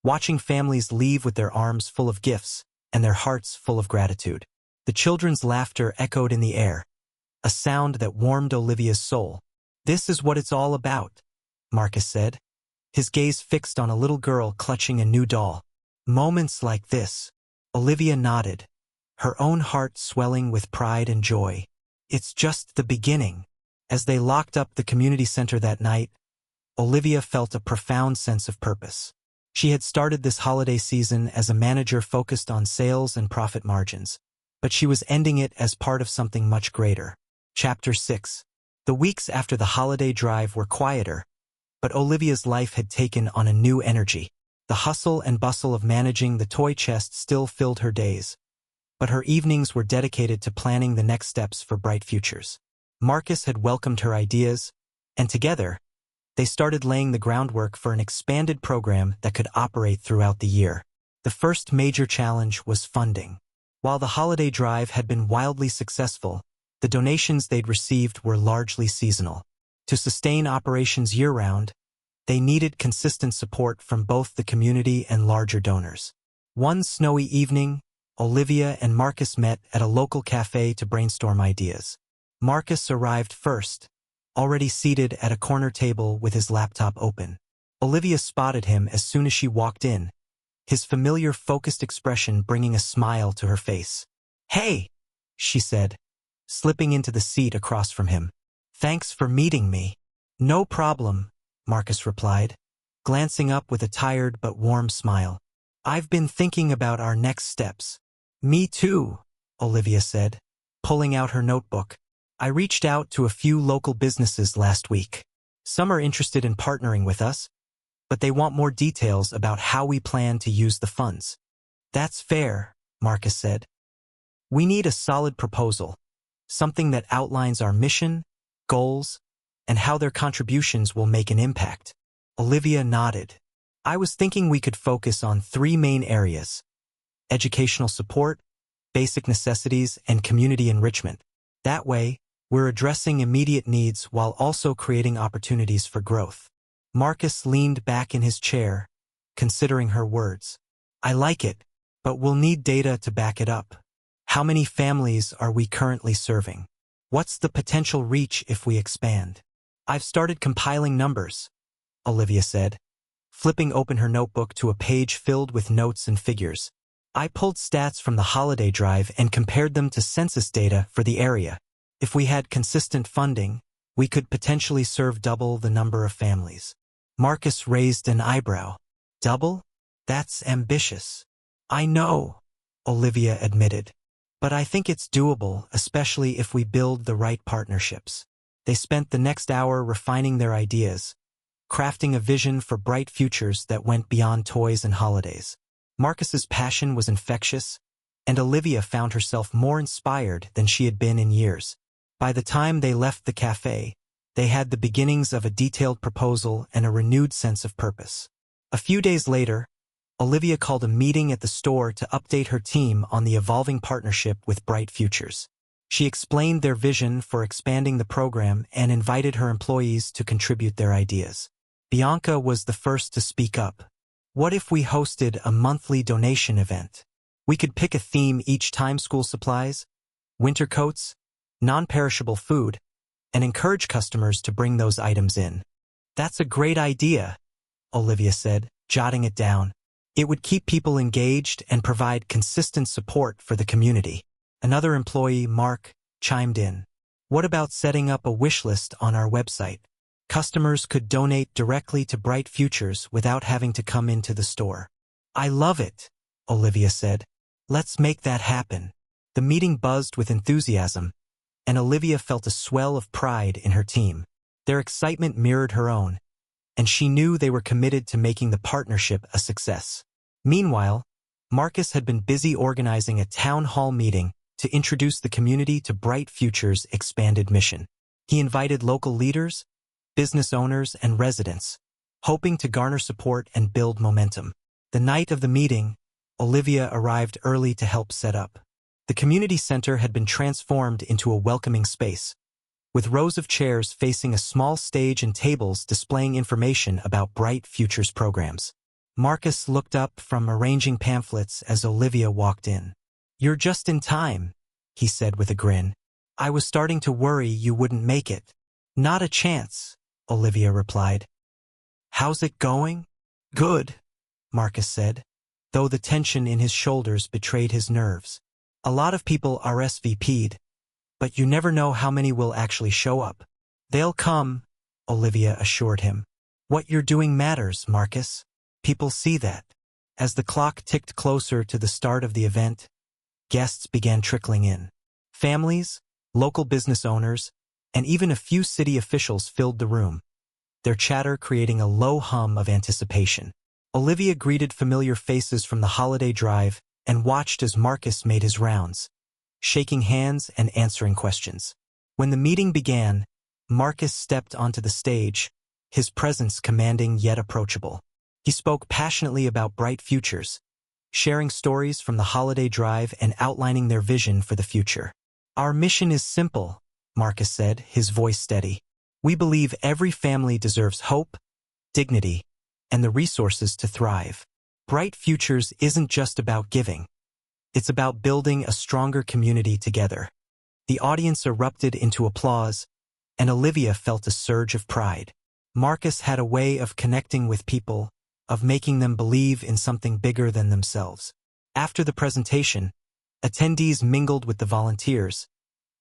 watching families leave with their arms full of gifts and their hearts full of gratitude. The children's laughter echoed in the air, a sound that warmed Olivia's soul. This is what it's all about, Marcus said, his gaze fixed on a little girl clutching a new doll. Moments like this, Olivia nodded, her own heart swelling with pride and joy. It's just the beginning. As they locked up the community center that night, Olivia felt a profound sense of purpose. She had started this holiday season as a manager focused on sales and profit margins, but she was ending it as part of something much greater. Chapter 6. The weeks after the holiday drive were quieter, but Olivia's life had taken on a new energy. The hustle and bustle of managing the toy chest still filled her days, but her evenings were dedicated to planning the next steps for bright futures. Marcus had welcomed her ideas, and together, they started laying the groundwork for an expanded program that could operate throughout the year. The first major challenge was funding. While the holiday drive had been wildly successful, the donations they'd received were largely seasonal. To sustain operations year-round, they needed consistent support from both the community and larger donors. One snowy evening, Olivia and Marcus met at a local cafe to brainstorm ideas. Marcus arrived first, already seated at a corner table with his laptop open. Olivia spotted him as soon as she walked in, his familiar focused expression bringing a smile to her face. Hey, she said, slipping into the seat across from him. Thanks for meeting me. No problem, Marcus replied, glancing up with a tired but warm smile. I've been thinking about our next steps. Me too, Olivia said, pulling out her notebook. I reached out to a few local businesses last week. Some are interested in partnering with us, but they want more details about how we plan to use the funds. That's fair, Marcus said. We need a solid proposal, something that outlines our mission, goals, and how their contributions will make an impact. Olivia nodded. I was thinking we could focus on 3 main areas: educational support, basic necessities, and community enrichment. That way, we're addressing immediate needs while also creating opportunities for growth. Marcus leaned back in his chair, considering her words. I like it, but we'll need data to back it up. How many families are we currently serving? What's the potential reach if we expand? I've started compiling numbers, Olivia said, flipping open her notebook to a page filled with notes and figures. I pulled stats from the holiday drive and compared them to census data for the area. If we had consistent funding, we could potentially serve double the number of families. Marcus raised an eyebrow. Double? That's ambitious. I know, Olivia admitted. But I think it's doable, especially if we build the right partnerships. They spent the next hour refining their ideas, crafting a vision for bright futures that went beyond toys and holidays. Marcus's passion was infectious, and Olivia found herself more inspired than she had been in years. By the time they left the cafe, they had the beginnings of a detailed proposal and a renewed sense of purpose. A few days later, Olivia called a meeting at the store to update her team on the evolving partnership with Bright Futures. She explained their vision for expanding the program and invited her employees to contribute their ideas. Bianca was the first to speak up. What if we hosted a monthly donation event? We could pick a theme each time: school supplies, winter coats, non-perishable food, and encourage customers to bring those items in. That's a great idea, Olivia said, jotting it down. It would keep people engaged and provide consistent support for the community. Another employee, Mark, chimed in. What about setting up a wish list on our website? Customers could donate directly to Bright Futures without having to come into the store. I love it, Olivia said. Let's make that happen. The meeting buzzed with enthusiasm, and Olivia felt a swell of pride in her team. Their excitement mirrored her own, and she knew they were committed to making the partnership a success. Meanwhile, Marcus had been busy organizing a town hall meeting to introduce the community to Bright Futures' expanded mission. He invited local leaders, business owners, and residents, hoping to garner support and build momentum. The night of the meeting, Olivia arrived early to help set up. The community center had been transformed into a welcoming space, with rows of chairs facing a small stage and tables displaying information about Bright Futures programs. Marcus looked up from arranging pamphlets as Olivia walked in. "You're just in time," he said with a grin. "I was starting to worry you wouldn't make it." "Not a chance," Olivia replied. "How's it going?" "Good," Marcus said, though the tension in his shoulders betrayed his nerves. "A lot of people RSVP'd, but you never know how many will actually show up." "They'll come," Olivia assured him. "What you're doing matters, Marcus. People see that." As the clock ticked closer to the start of the event, guests began trickling in. Families, local business owners, and even a few city officials filled the room, their chatter creating a low hum of anticipation. Olivia greeted familiar faces from the holiday drive and watched as Marcus made his rounds, shaking hands and answering questions. When the meeting began, Marcus stepped onto the stage, his presence commanding yet approachable. He spoke passionately about Bright Futures, sharing stories from the holiday drive and outlining their vision for the future. "Our mission is simple," Marcus said, his voice steady. "We believe every family deserves hope, dignity, and the resources to thrive. Bright Futures isn't just about giving. It's about building a stronger community together." The audience erupted into applause, and Olivia felt a surge of pride. Marcus had a way of connecting with people, of making them believe in something bigger than themselves. After the presentation, attendees mingled with the volunteers,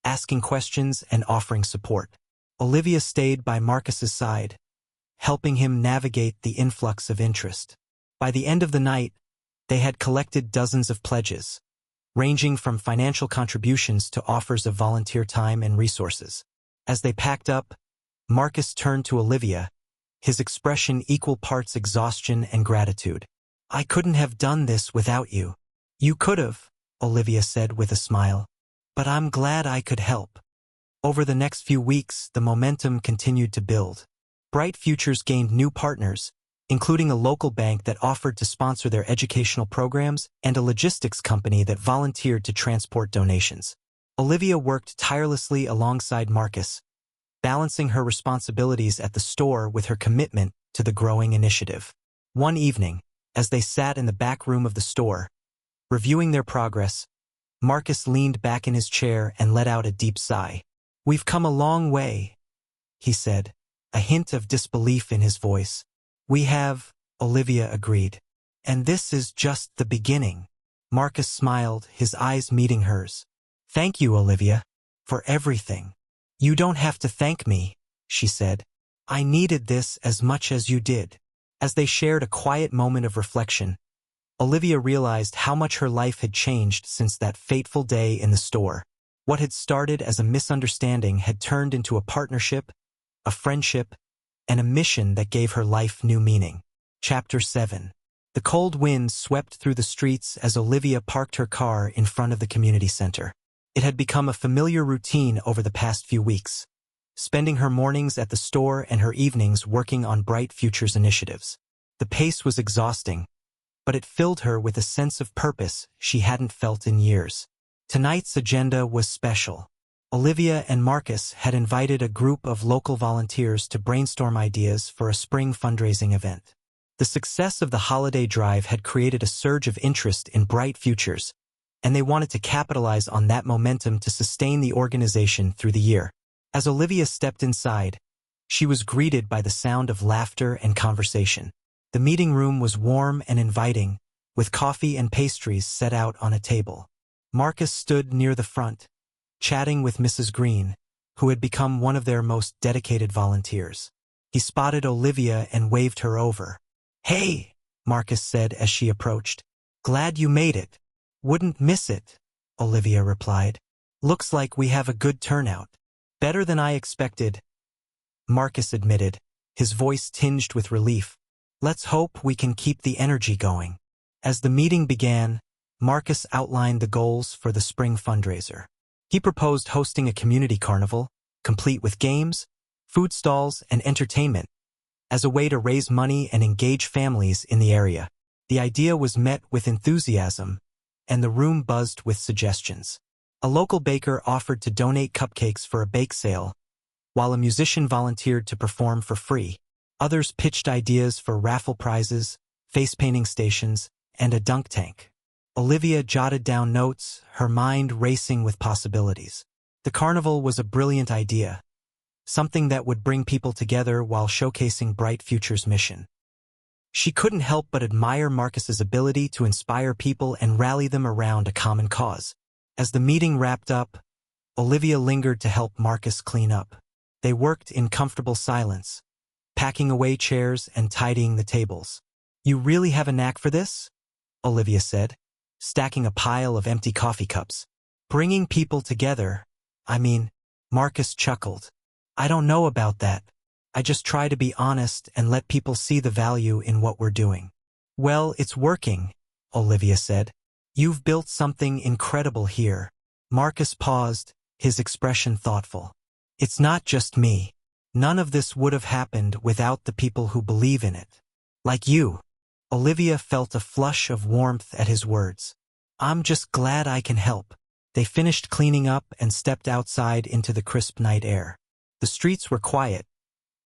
asking questions and offering support. Olivia stayed by Marcus's side, helping him navigate the influx of interest. By the end of the night, they had collected dozens of pledges, ranging from financial contributions to offers of volunteer time and resources. As they packed up, Marcus turned to Olivia, his expression equal parts exhaustion and gratitude. "I couldn't have done this without you." "You could have," Olivia said with a smile, "but I'm glad I could help." Over the next few weeks, the momentum continued to build. Bright Futures gained new partners, including a local bank that offered to sponsor their educational programs and a logistics company that volunteered to transport donations. Olivia worked tirelessly alongside Marcus, balancing her responsibilities at the store with her commitment to the growing initiative. One evening, as they sat in the back room of the store, reviewing their progress, Marcus leaned back in his chair and let out a deep sigh. "We've come a long way," he said, a hint of disbelief in his voice. "We have," Olivia agreed. "And this is just the beginning." Marcus smiled, his eyes meeting hers. "Thank you, Olivia, for everything." "You don't have to thank me," she said. "I needed this as much as you did." As they shared a quiet moment of reflection, Olivia realized how much her life had changed since that fateful day in the store. What had started as a misunderstanding had turned into a partnership, a friendship, and a mission that gave her life new meaning. Chapter 7. The cold wind swept through the streets as Olivia parked her car in front of the community center. It had become a familiar routine over the past few weeks, spending her mornings at the store and her evenings working on Bright Futures initiatives. The pace was exhausting, but it filled her with a sense of purpose she hadn't felt in years. Tonight's agenda was special. Olivia and Marcus had invited a group of local volunteers to brainstorm ideas for a spring fundraising event. The success of the holiday drive had created a surge of interest in Bright Futures, and they wanted to capitalize on that momentum to sustain the organization through the year. As Olivia stepped inside, she was greeted by the sound of laughter and conversation. The meeting room was warm and inviting, with coffee and pastries set out on a table. Marcus stood near the front, chatting with Mrs. Green, who had become one of their most dedicated volunteers. He spotted Olivia and waved her over. "Hey," Marcus said as she approached. "Glad you made it." "Wouldn't miss it," Olivia replied. "Looks like we have a good turnout." "Better than I expected," Marcus admitted, his voice tinged with relief. "Let's hope we can keep the energy going." As the meeting began, Marcus outlined the goals for the spring fundraiser. He proposed hosting a community carnival, complete with games, food stalls, and entertainment, as a way to raise money and engage families in the area. The idea was met with enthusiasm, and the room buzzed with suggestions. A local baker offered to donate cupcakes for a bake sale, while a musician volunteered to perform for free. Others pitched ideas for raffle prizes, face-painting stations, and a dunk tank. Olivia jotted down notes, her mind racing with possibilities. The carnival was a brilliant idea, something that would bring people together while showcasing Bright Future's mission. She couldn't help but admire Marcus's ability to inspire people and rally them around a common cause. As the meeting wrapped up, Olivia lingered to help Marcus clean up. They worked in comfortable silence, packing away chairs and tidying the tables. "You really have a knack for this?" Olivia said, stacking a pile of empty coffee cups. "Bringing people together, Marcus chuckled. "I don't know about that. I just try to be honest and let people see the value in what we're doing." "Well, it's working," Olivia said. "You've built something incredible here." Marcus paused, his expression thoughtful. "It's not just me. None of this would have happened without the people who believe in it. Like you." Olivia felt a flush of warmth at his words. "I'm just glad I can help." They finished cleaning up and stepped outside into the crisp night air. The streets were quiet,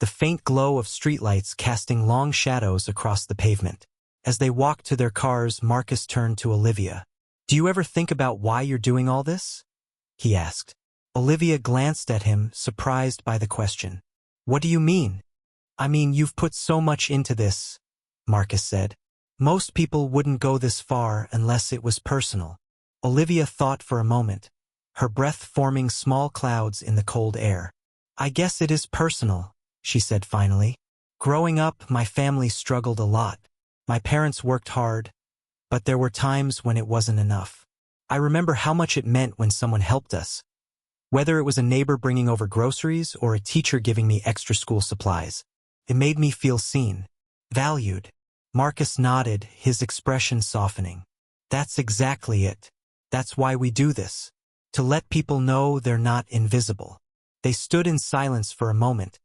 the faint glow of streetlights casting long shadows across the pavement. As they walked to their cars, Marcus turned to Olivia. "Do you ever think about why you're doing all this?" he asked. Olivia glanced at him, surprised by the question. "What do you mean?" You've put so much into this," Marcus said. "Most people wouldn't go this far unless it was personal." Olivia thought for a moment, her breath forming small clouds in the cold air. "I guess it is personal," she said finally. "Growing up, my family struggled a lot. My parents worked hard, but there were times when it wasn't enough. I remember how much it meant when someone helped us. Whether it was a neighbor bringing over groceries or a teacher giving me extra school supplies. It made me feel seen, valued." Marcus nodded, his expression softening. "That's exactly it. That's why we do this. To let people know they're not invisible." They stood in silence for a moment,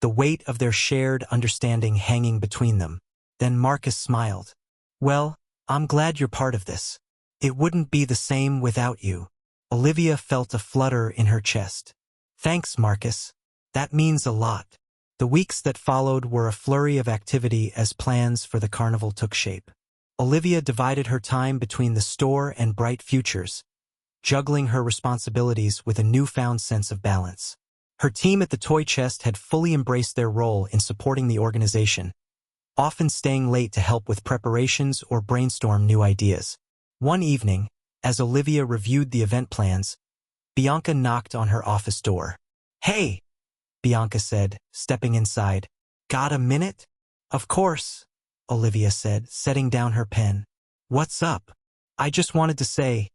the weight of their shared understanding hanging between them. Then Marcus smiled. "Well, I'm glad you're part of this. It wouldn't be the same without you." Olivia felt a flutter in her chest. "Thanks, Marcus. That means a lot." The weeks that followed were a flurry of activity as plans for the carnival took shape. Olivia divided her time between the store and Bright Futures, juggling her responsibilities with a newfound sense of balance. Her team at the Toy Chest had fully embraced their role in supporting the organization, often staying late to help with preparations or brainstorm new ideas. One evening, as Olivia reviewed the event plans, Bianca knocked on her office door. "Hey," Bianca said, stepping inside. "Got a minute?" "Of course," Olivia said, setting down her pen. "What's up?" "I just wanted to say,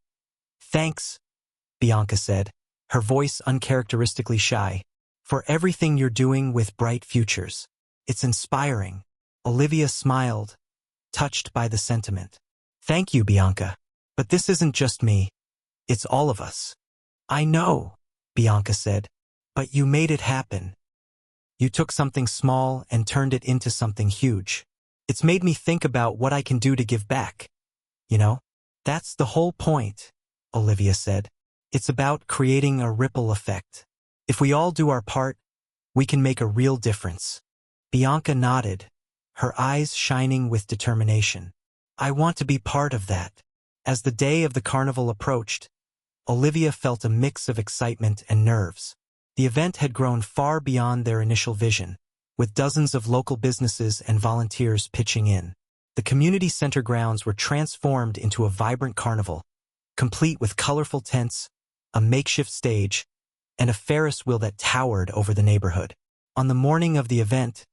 thanks," Bianca said, her voice uncharacteristically shy, "for everything you're doing with Bright Futures. It's inspiring." Olivia smiled, touched by the sentiment. "Thank you, Bianca. But this isn't just me. It's all of us." "I know," Bianca said, "but you made it happen. You took something small and turned it into something huge. It's made me think about what I can do to give back. You know, that's the whole point," Olivia said. "It's about creating a ripple effect. If we all do our part, we can make a real difference." Bianca nodded, her eyes shining with determination. "I want to be part of that." As the day of the carnival approached, Olivia felt a mix of excitement and nerves. The event had grown far beyond their initial vision, with dozens of local businesses and volunteers pitching in. The community center grounds were transformed into a vibrant carnival, complete with colorful tents, a makeshift stage, and a Ferris wheel that towered over the neighborhood. On the morning of the event,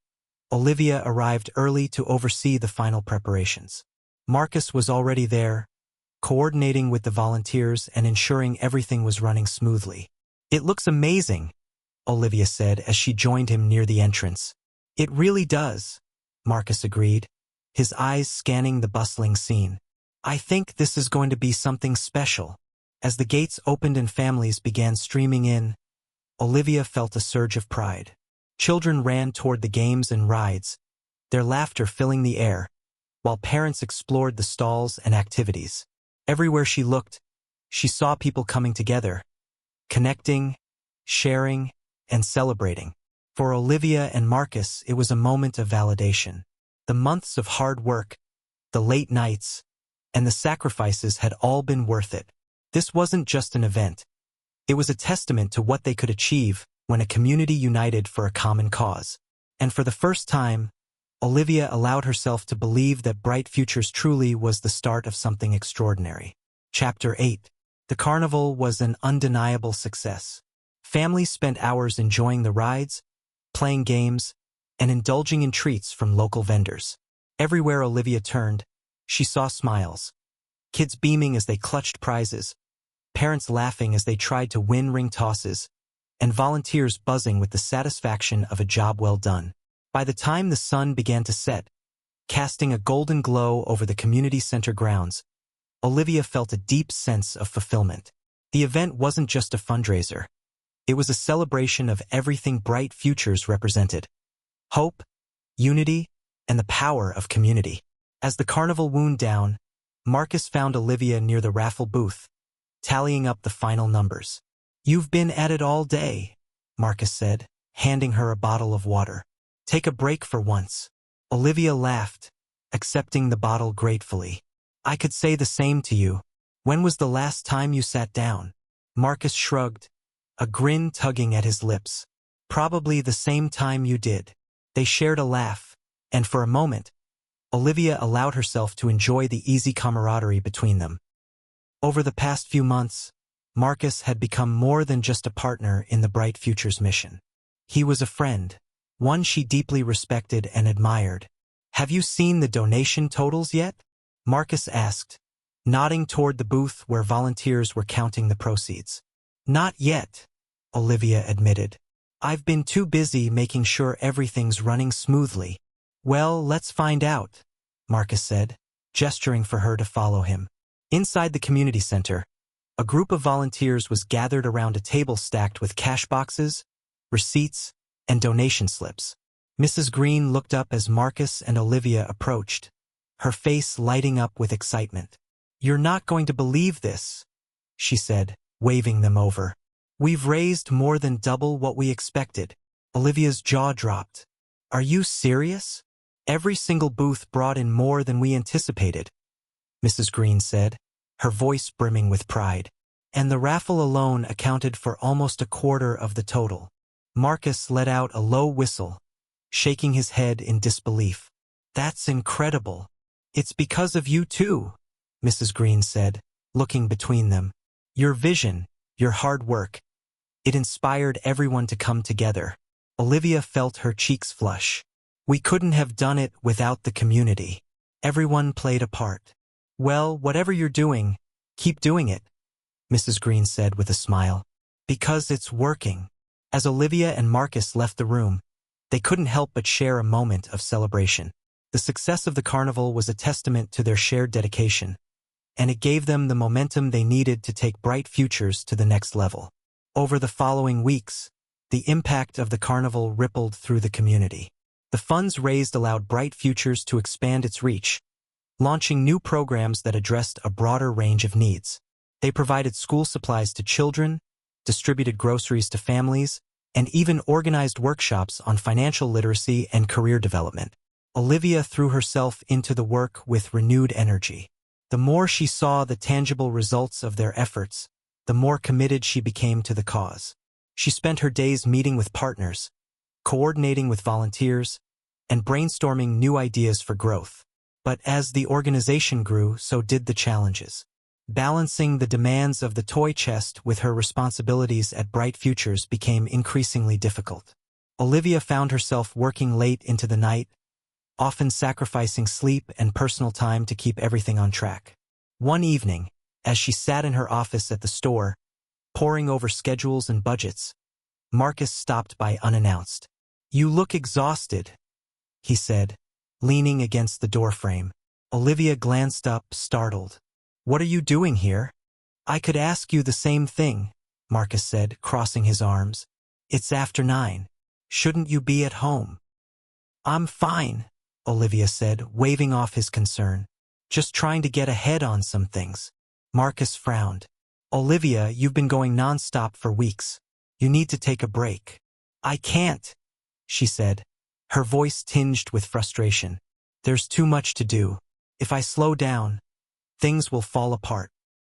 Olivia arrived early to oversee the final preparations. Marcus was already there, coordinating with the volunteers and ensuring everything was running smoothly. "It looks amazing," Olivia said as she joined him near the entrance. "It really does," Marcus agreed, his eyes scanning the bustling scene. "I think this is going to be something special." As the gates opened and families began streaming in, Olivia felt a surge of pride. Children ran toward the games and rides, their laughter filling the air, while parents explored the stalls and activities. Everywhere she looked, she saw people coming together, connecting, sharing, and celebrating. For Olivia and Marcus, it was a moment of validation. The months of hard work, the late nights, and the sacrifices had all been worth it. This wasn't just an event. It was a testament to what they could achieve when a community united for a common cause. And for the first time, Olivia allowed herself to believe that Bright Futures truly was the start of something extraordinary. Chapter 8. The carnival was an undeniable success. Families spent hours enjoying the rides, playing games, and indulging in treats from local vendors. Everywhere Olivia turned, she saw smiles. Kids beaming as they clutched prizes, parents laughing as they tried to win ring tosses, and volunteers buzzing with the satisfaction of a job well done. By the time the sun began to set, casting a golden glow over the community center grounds, Olivia felt a deep sense of fulfillment. The event wasn't just a fundraiser. It was a celebration of everything Bright Futures represented: hope, unity, and the power of community. As the carnival wound down, Marcus found Olivia near the raffle booth, tallying up the final numbers. "You've been at it all day," Marcus said, handing her a bottle of water. "Take a break for once." Olivia laughed, accepting the bottle gratefully. "I could say the same to you. When was the last time you sat down?" Marcus shrugged, a grin tugging at his lips. "Probably the same time you did." They shared a laugh, and for a moment, Olivia allowed herself to enjoy the easy camaraderie between them. Over the past few months, Marcus had become more than just a partner in the Bright Futures mission. He was a friend, one she deeply respected and admired. "Have you seen the donation totals yet?" Marcus asked, nodding toward the booth where volunteers were counting the proceeds. "Not yet," Olivia admitted. "I've been too busy making sure everything's running smoothly." "Well, let's find out," Marcus said, gesturing for her to follow him. Inside the community center, a group of volunteers was gathered around a table stacked with cash boxes, receipts, and donation slips. Mrs. Green looked up as Marcus and Olivia approached, her face lighting up with excitement. "You're not going to believe this," she said, waving them over. "We've raised more than double what we expected." Olivia's jaw dropped. "Are you serious?" "Every single booth brought in more than we anticipated," Mrs. Green said, her voice brimming with pride. "And the raffle alone accounted for almost a quarter of the total." Marcus let out a low whistle, shaking his head in disbelief. "That's incredible." "It's because of you too," Mrs. Green said, looking between them. "Your vision, your hard work. It inspired everyone to come together." Olivia felt her cheeks flush. "We couldn't have done it without the community. Everyone played a part." "Well, whatever you're doing, keep doing it," Mrs. Green said with a smile. "Because it's working." As Olivia and Marcus left the room, they couldn't help but share a moment of celebration. The success of the carnival was a testament to their shared dedication, and it gave them the momentum they needed to take Bright Futures to the next level. Over the following weeks, the impact of the carnival rippled through the community. The funds raised allowed Bright Futures to expand its reach, launching new programs that addressed a broader range of needs. They provided school supplies to children, distributed groceries to families, and even organized workshops on financial literacy and career development. Olivia threw herself into the work with renewed energy. The more she saw the tangible results of their efforts, the more committed she became to the cause. She spent her days meeting with partners, coordinating with volunteers, and brainstorming new ideas for growth. But as the organization grew, so did the challenges. Balancing the demands of the toy chest with her responsibilities at Bright Futures became increasingly difficult. Olivia found herself working late into the night, often sacrificing sleep and personal time to keep everything on track. One evening, as she sat in her office at the store, poring over schedules and budgets, Marcus stopped by unannounced. "You look exhausted," he said, leaning against the doorframe. Olivia glanced up, startled. "What are you doing here?" "I could ask you the same thing," Marcus said, crossing his arms. "It's after 9. Shouldn't you be at home? I'm fine, Olivia said, waving off his concern. Just trying to get ahead on some things. Marcus frowned. Olivia, you've been going non-stop for weeks. You need to take a break. I can't, she said, her voice tinged with frustration. There's too much to do. If I slow down, things will fall apart.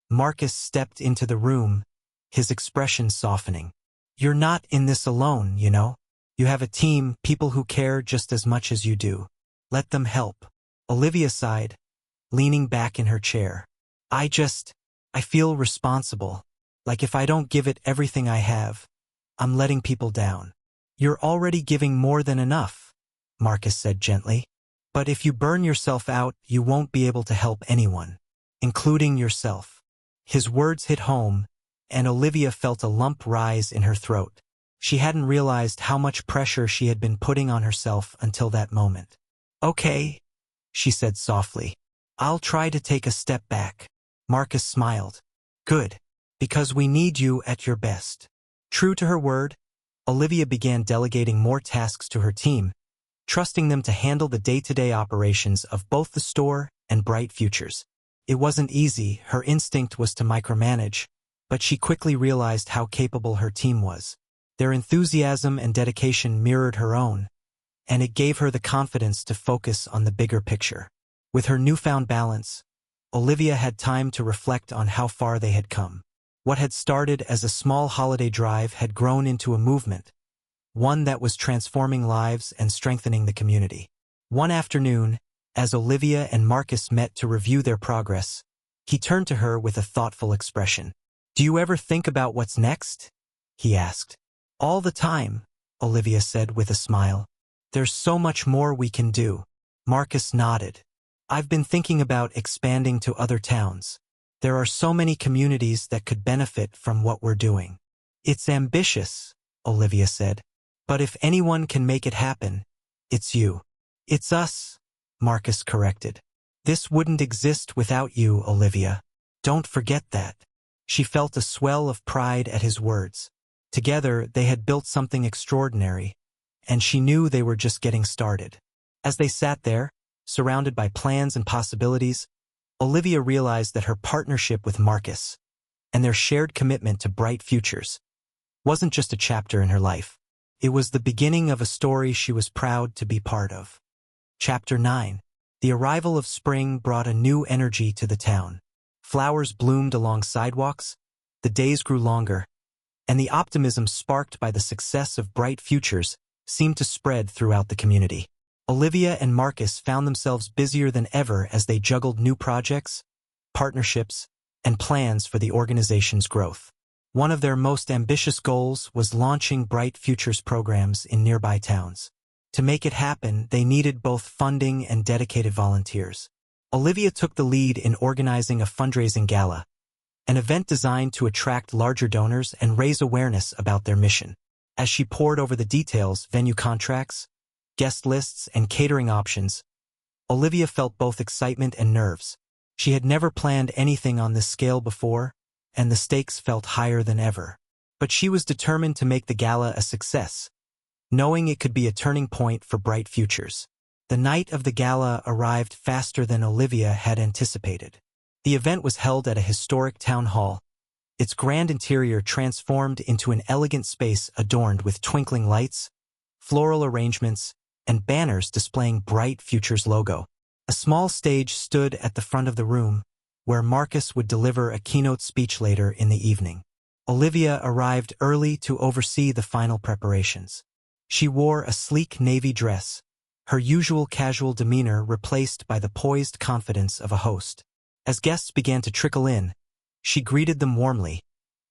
Marcus stepped into the room, his expression softening. You're not in this alone, you know. You have a team, people who care just as much as you do. Let them help. Olivia sighed, leaning back in her chair. I feel responsible. Like if I don't give it everything I have, I'm letting people down. You're already giving more than enough, Marcus said gently. But if you burn yourself out, you won't be able to help anyone, including yourself. His words hit home, and Olivia felt a lump rise in her throat. She hadn't realized how much pressure she had been putting on herself until that moment. Okay, she said softly. I'll try to take a step back. Marcus smiled. Good, because we need you at your best. True to her word, Olivia began delegating more tasks to her team, trusting them to handle the day-to-day operations of both the store and Bright Futures. It wasn't easy, her instinct was to micromanage, but she quickly realized how capable her team was. Their enthusiasm and dedication mirrored her own, and it gave her the confidence to focus on the bigger picture. With her newfound balance, Olivia had time to reflect on how far they had come. What had started as a small holiday drive had grown into a movement, one that was transforming lives and strengthening the community. One afternoon, as Olivia and Marcus met to review their progress, he turned to her with a thoughtful expression. Do you ever think about what's next? He asked. All the time, Olivia said with a smile. There's so much more we can do. Marcus nodded. I've been thinking about expanding to other towns. There are so many communities that could benefit from what we're doing. It's ambitious, Olivia said. But if anyone can make it happen, it's you. It's us, Marcus corrected. This wouldn't exist without you, Olivia. Don't forget that. She felt a swell of pride at his words. Together, they had built something extraordinary, and she knew they were just getting started. As they sat there, surrounded by plans and possibilities, Olivia realized that her partnership with Marcus and their shared commitment to Bright Futures wasn't just a chapter in her life. It was the beginning of a story she was proud to be part of. Chapter 9. The arrival of spring brought a new energy to the town. Flowers bloomed along sidewalks, the days grew longer, and the optimism sparked by the success of Bright Futures seemed to spread throughout the community. Olivia and Marcus found themselves busier than ever as they juggled new projects, partnerships, and plans for the organization's growth. One of their most ambitious goals was launching Bright Futures programs in nearby towns. To make it happen, they needed both funding and dedicated volunteers. Olivia took the lead in organizing a fundraising gala, an event designed to attract larger donors and raise awareness about their mission. As she pored over the details, venue contracts, guest lists, and catering options, Olivia felt both excitement and nerves. She had never planned anything on this scale before, and the stakes felt higher than ever. But she was determined to make the gala a success, knowing it could be a turning point for Bright Futures. The night of the gala arrived faster than Olivia had anticipated. The event was held at a historic town hall, its grand interior transformed into an elegant space adorned with twinkling lights, floral arrangements, and banners displaying Bright Futures logo. A small stage stood at the front of the room, where Marcus would deliver a keynote speech later in the evening. Olivia arrived early to oversee the final preparations. She wore a sleek navy dress, her usual casual demeanor replaced by the poised confidence of a host. As guests began to trickle in, she greeted them warmly,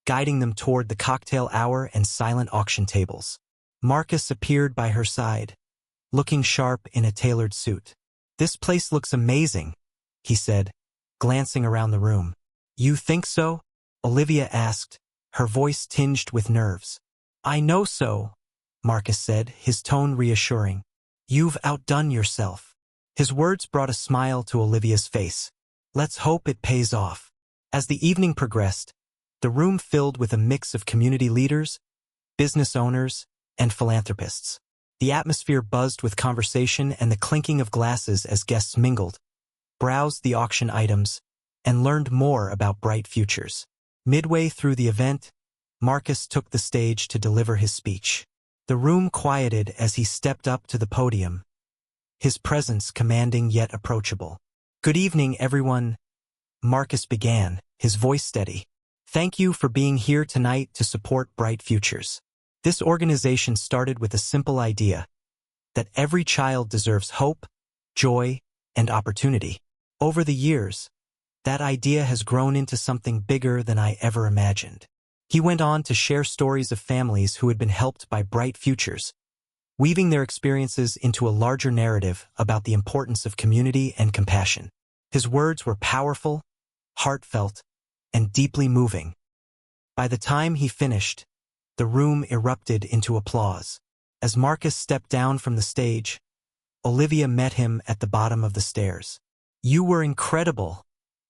guiding them toward the cocktail hour and silent auction tables. Marcus appeared by her side, looking sharp in a tailored suit. This place looks amazing, he said, glancing around the room. You think so? Olivia asked, her voice tinged with nerves. I know so, Marcus said, his tone reassuring. You've outdone yourself. His words brought a smile to Olivia's face. Let's hope it pays off. As the evening progressed, the room filled with a mix of community leaders, business owners, and philanthropists. The atmosphere buzzed with conversation and the clinking of glasses as guests mingled, browsed the auction items, and learned more about Bright Futures. Midway through the event, Marcus took the stage to deliver his speech. The room quieted as he stepped up to the podium, his presence commanding yet approachable. "Good evening, everyone," Marcus began, his voice steady. "Thank you for being here tonight to support Bright Futures. This organization started with a simple idea, that every child deserves hope, joy, and opportunity. Over the years, that idea has grown into something bigger than I ever imagined." He went on to share stories of families who had been helped by Bright Futures, weaving their experiences into a larger narrative about the importance of community and compassion. His words were powerful, heartfelt, and deeply moving. By the time he finished, the room erupted into applause. As Marcus stepped down from the stage, Olivia met him at the bottom of the stairs. "You were incredible,"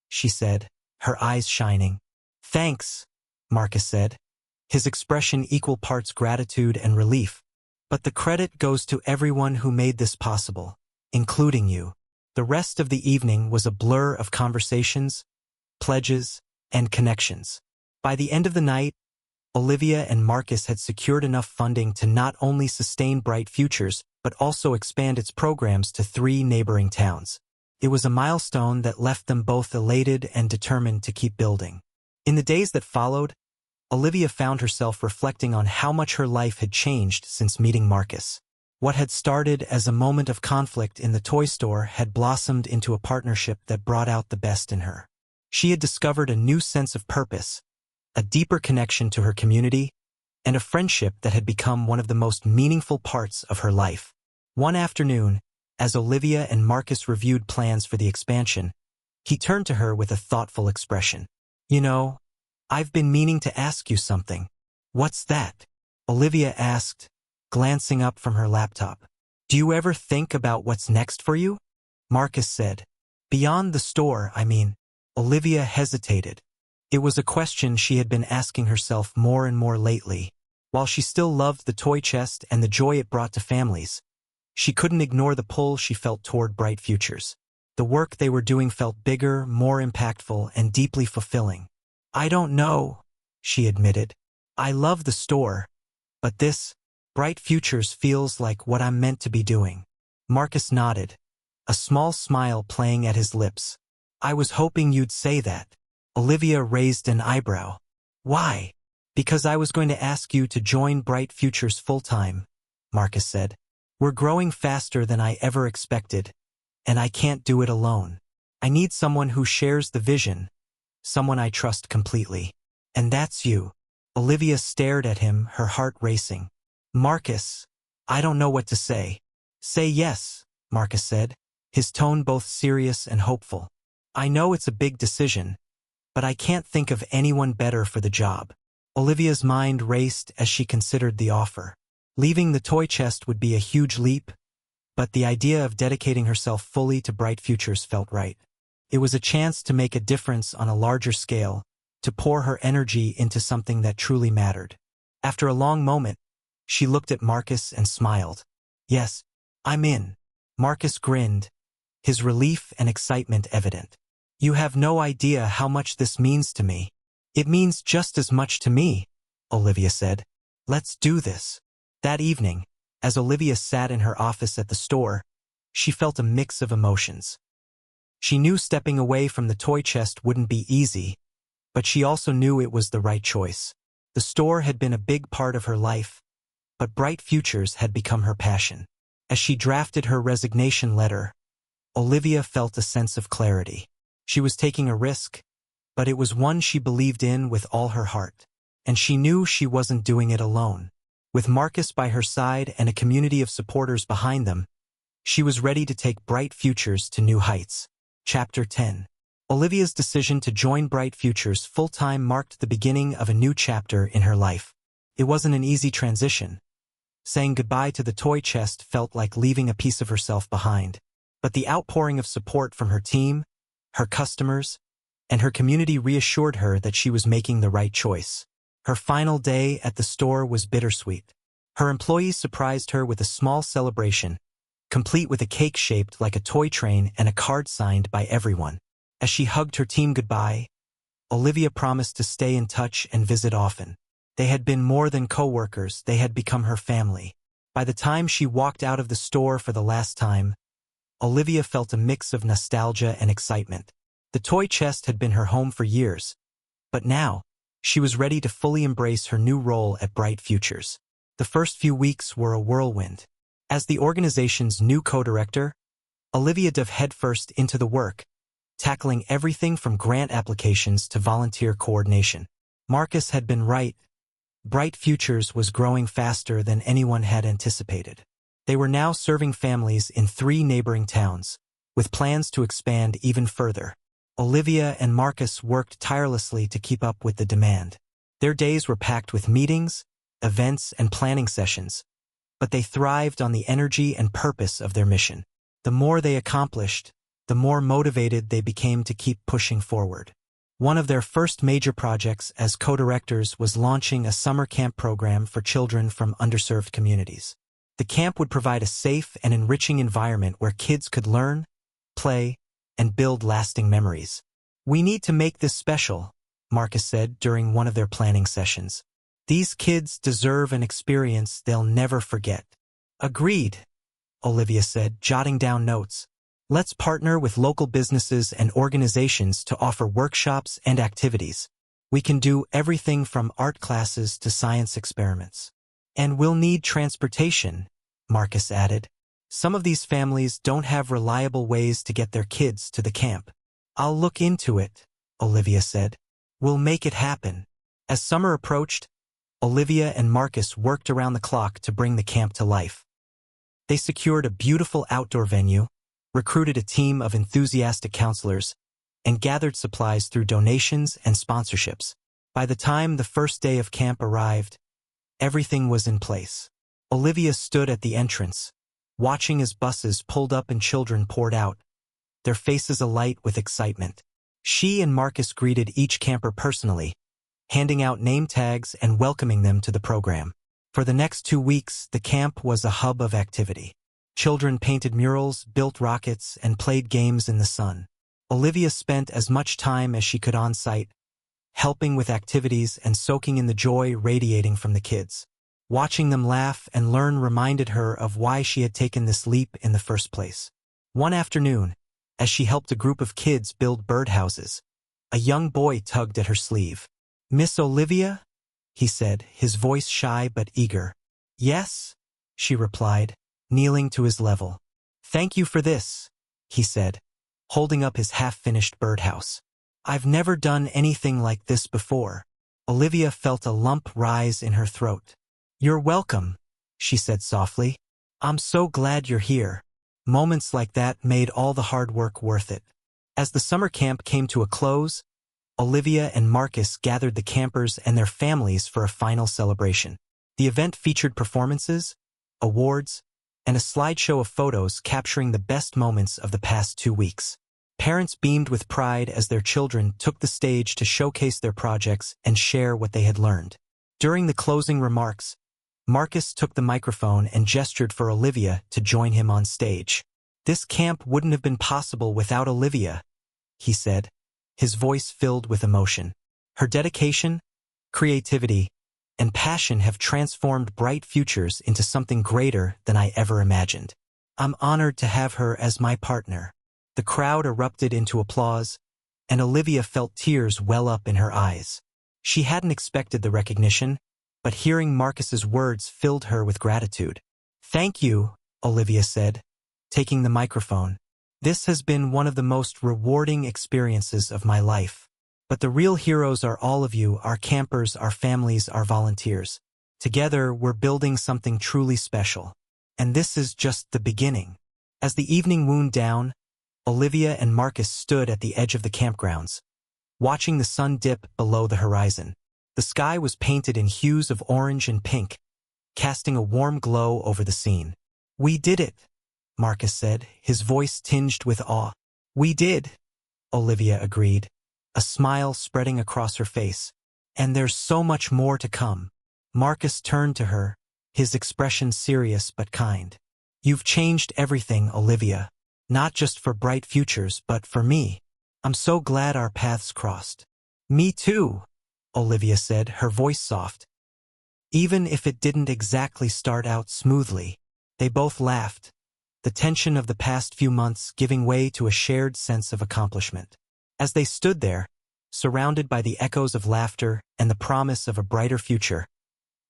she said, her eyes shining. "Thanks," Marcus said, his expression equal parts gratitude and relief. "But the credit goes to everyone who made this possible, including you." The rest of the evening was a blur of conversations, pledges, and connections. By the end of the night, Olivia and Marcus had secured enough funding to not only sustain Bright Futures, but also expand its programs to 3 neighboring towns. It was a milestone that left them both elated and determined to keep building. In the days that followed, Olivia found herself reflecting on how much her life had changed since meeting Marcus. What had started as a moment of conflict in the toy store had blossomed into a partnership that brought out the best in her. She had discovered a new sense of purpose, a deeper connection to her community, and a friendship that had become one of the most meaningful parts of her life. One afternoon, as Olivia and Marcus reviewed plans for the expansion, he turned to her with a thoughtful expression. "You know, I've been meaning to ask you something." "What's that?" Olivia asked, glancing up from her laptop. "Do you ever think about what's next for you?" Marcus said. "Beyond the store, I mean." Olivia hesitated. It was a question she had been asking herself more and more lately. While she still loved the toy chest and the joy it brought to families, she couldn't ignore the pull she felt toward Bright Futures. The work they were doing felt bigger, more impactful, and deeply fulfilling. "I don't know," she admitted. "I love the store, but this, Bright Futures, feels like what I'm meant to be doing." Marcus nodded, a small smile playing at his lips. "I was hoping you'd say that." Olivia raised an eyebrow. "Why?" "Because I was going to ask you to join Bright Futures full-time," Marcus said. "We're growing faster than I ever expected, and I can't do it alone. I need someone who shares the vision, someone I trust completely. And that's you." Olivia stared at him, her heart racing. "Marcus, I don't know what to say." "Say yes," Marcus said, his tone both serious and hopeful. "I know it's a big decision, but I can't think of anyone better for the job." Olivia's mind raced as she considered the offer. Leaving the toy chest would be a huge leap, but the idea of dedicating herself fully to Bright Futures felt right. It was a chance to make a difference on a larger scale, to pour her energy into something that truly mattered. After a long moment, she looked at Marcus and smiled. "Yes, I'm in." Marcus grinned, his relief and excitement evident. "You have no idea how much this means to me." "It means just as much to me," Olivia said. "Let's do this." That evening, as Olivia sat in her office at the store, she felt a mix of emotions. She knew stepping away from the toy chest wouldn't be easy, but she also knew it was the right choice. The store had been a big part of her life, but Bright Futures had become her passion. As she drafted her resignation letter, Olivia felt a sense of clarity. She was taking a risk, but it was one she believed in with all her heart. And she knew she wasn't doing it alone. With Marcus by her side and a community of supporters behind them, she was ready to take Bright Futures to new heights. Chapter 10. Olivia's decision to join Bright Futures full-time marked the beginning of a new chapter in her life. It wasn't an easy transition. Saying goodbye to the toy chest felt like leaving a piece of herself behind. But the outpouring of support from her team, her customers, and her community reassured her that she was making the right choice. Her final day at the store was bittersweet. Her employees surprised her with a small celebration, complete with a cake shaped like a toy train and a card signed by everyone. As she hugged her team goodbye, Olivia promised to stay in touch and visit often. They had been more than co-workers, they had become her family. By the time she walked out of the store for the last time, Olivia felt a mix of nostalgia and excitement. The toy chest had been her home for years, but now, she was ready to fully embrace her new role at Bright Futures. The first few weeks were a whirlwind. As the organization's new co-director, Olivia dove headfirst into the work, tackling everything from grant applications to volunteer coordination. Marcus had been right. Bright Futures was growing faster than anyone had anticipated. They were now serving families in 3 neighboring towns, with plans to expand even further. Olivia and Marcus worked tirelessly to keep up with the demand. Their days were packed with meetings, events, and planning sessions, but they thrived on the energy and purpose of their mission. The more they accomplished, the more motivated they became to keep pushing forward. One of their first major projects as co-directors was launching a summer camp program for children from underserved communities. The camp would provide a safe and enriching environment where kids could learn, play, and build lasting memories. "We need to make this special," Marcus said during one of their planning sessions. "These kids deserve an experience they'll never forget." "Agreed," Olivia said, jotting down notes. "Let's partner with local businesses and organizations to offer workshops and activities. We can do everything from art classes to science experiments. And we'll need transportation," Marcus added. "Some of these families don't have reliable ways to get their kids to the camp." "I'll look into it," Olivia said. "We'll make it happen." As summer approached, Olivia and Marcus worked around the clock to bring the camp to life. They secured a beautiful outdoor venue, recruited a team of enthusiastic counselors, and gathered supplies through donations and sponsorships. By the time the first day of camp arrived, everything was in place. Olivia stood at the entrance, watching as buses pulled up and children poured out, their faces alight with excitement. She and Marcus greeted each camper personally, handing out name tags and welcoming them to the program. For the next 2 weeks, the camp was a hub of activity. Children painted murals, built rockets, and played games in the sun. Olivia spent as much time as she could on site, helping with activities and soaking in the joy radiating from the kids. Watching them laugh and learn reminded her of why she had taken this leap in the first place. One afternoon, as she helped a group of kids build birdhouses, a young boy tugged at her sleeve. "Miss Olivia?" he said, his voice shy but eager. "Yes," she replied, kneeling to his level. "Thank you for this," he said, holding up his half-finished birdhouse. "I've never done anything like this before." Olivia felt a lump rise in her throat. "You're welcome," she said softly. "I'm so glad you're here." Moments like that made all the hard work worth it. As the summer camp came to a close, Olivia and Marcus gathered the campers and their families for a final celebration. The event featured performances, awards, and a slideshow of photos capturing the best moments of the past 2 weeks. Parents beamed with pride as their children took the stage to showcase their projects and share what they had learned. During the closing remarks, Marcus took the microphone and gestured for Olivia to join him on stage. "This camp wouldn't have been possible without Olivia," he said, his voice filled with emotion. "Her dedication, creativity, and passion have transformed Bright Futures into something greater than I ever imagined. I'm honored to have her as my partner." The crowd erupted into applause, and Olivia felt tears well up in her eyes. She hadn't expected the recognition, but hearing Marcus's words filled her with gratitude. "Thank you," Olivia said, taking the microphone. "This has been one of the most rewarding experiences of my life. But the real heroes are all of you, our campers, our families, our volunteers. Together, we're building something truly special. And this is just the beginning." As the evening wound down, Olivia and Marcus stood at the edge of the campgrounds, watching the sun dip below the horizon. The sky was painted in hues of orange and pink, casting a warm glow over the scene. "We did it," Marcus said, his voice tinged with awe. "We did," Olivia agreed, a smile spreading across her face. "And there's so much more to come." Marcus turned to her, his expression serious but kind. You've changed everything, Olivia. Not just for bright futures, but for me. I'm so glad our paths crossed. Me too, Olivia said, her voice soft. Even if it didn't exactly start out smoothly, they both laughed, the tension of the past few months giving way to a shared sense of accomplishment. As they stood there, surrounded by the echoes of laughter and the promise of a brighter future,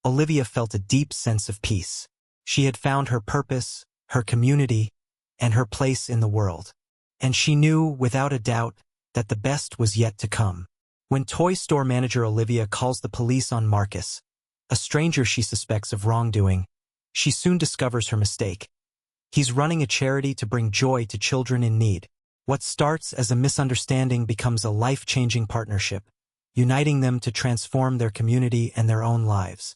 Olivia felt a deep sense of peace. She had found her purpose, her community, and her place in the world. And she knew, without a doubt, that the best was yet to come. When toy store manager Olivia calls the police on Marcus, a stranger she suspects of wrongdoing, she soon discovers her mistake. He's running a charity to bring joy to children in need. What starts as a misunderstanding becomes a life-changing partnership, uniting them to transform their community and their own lives.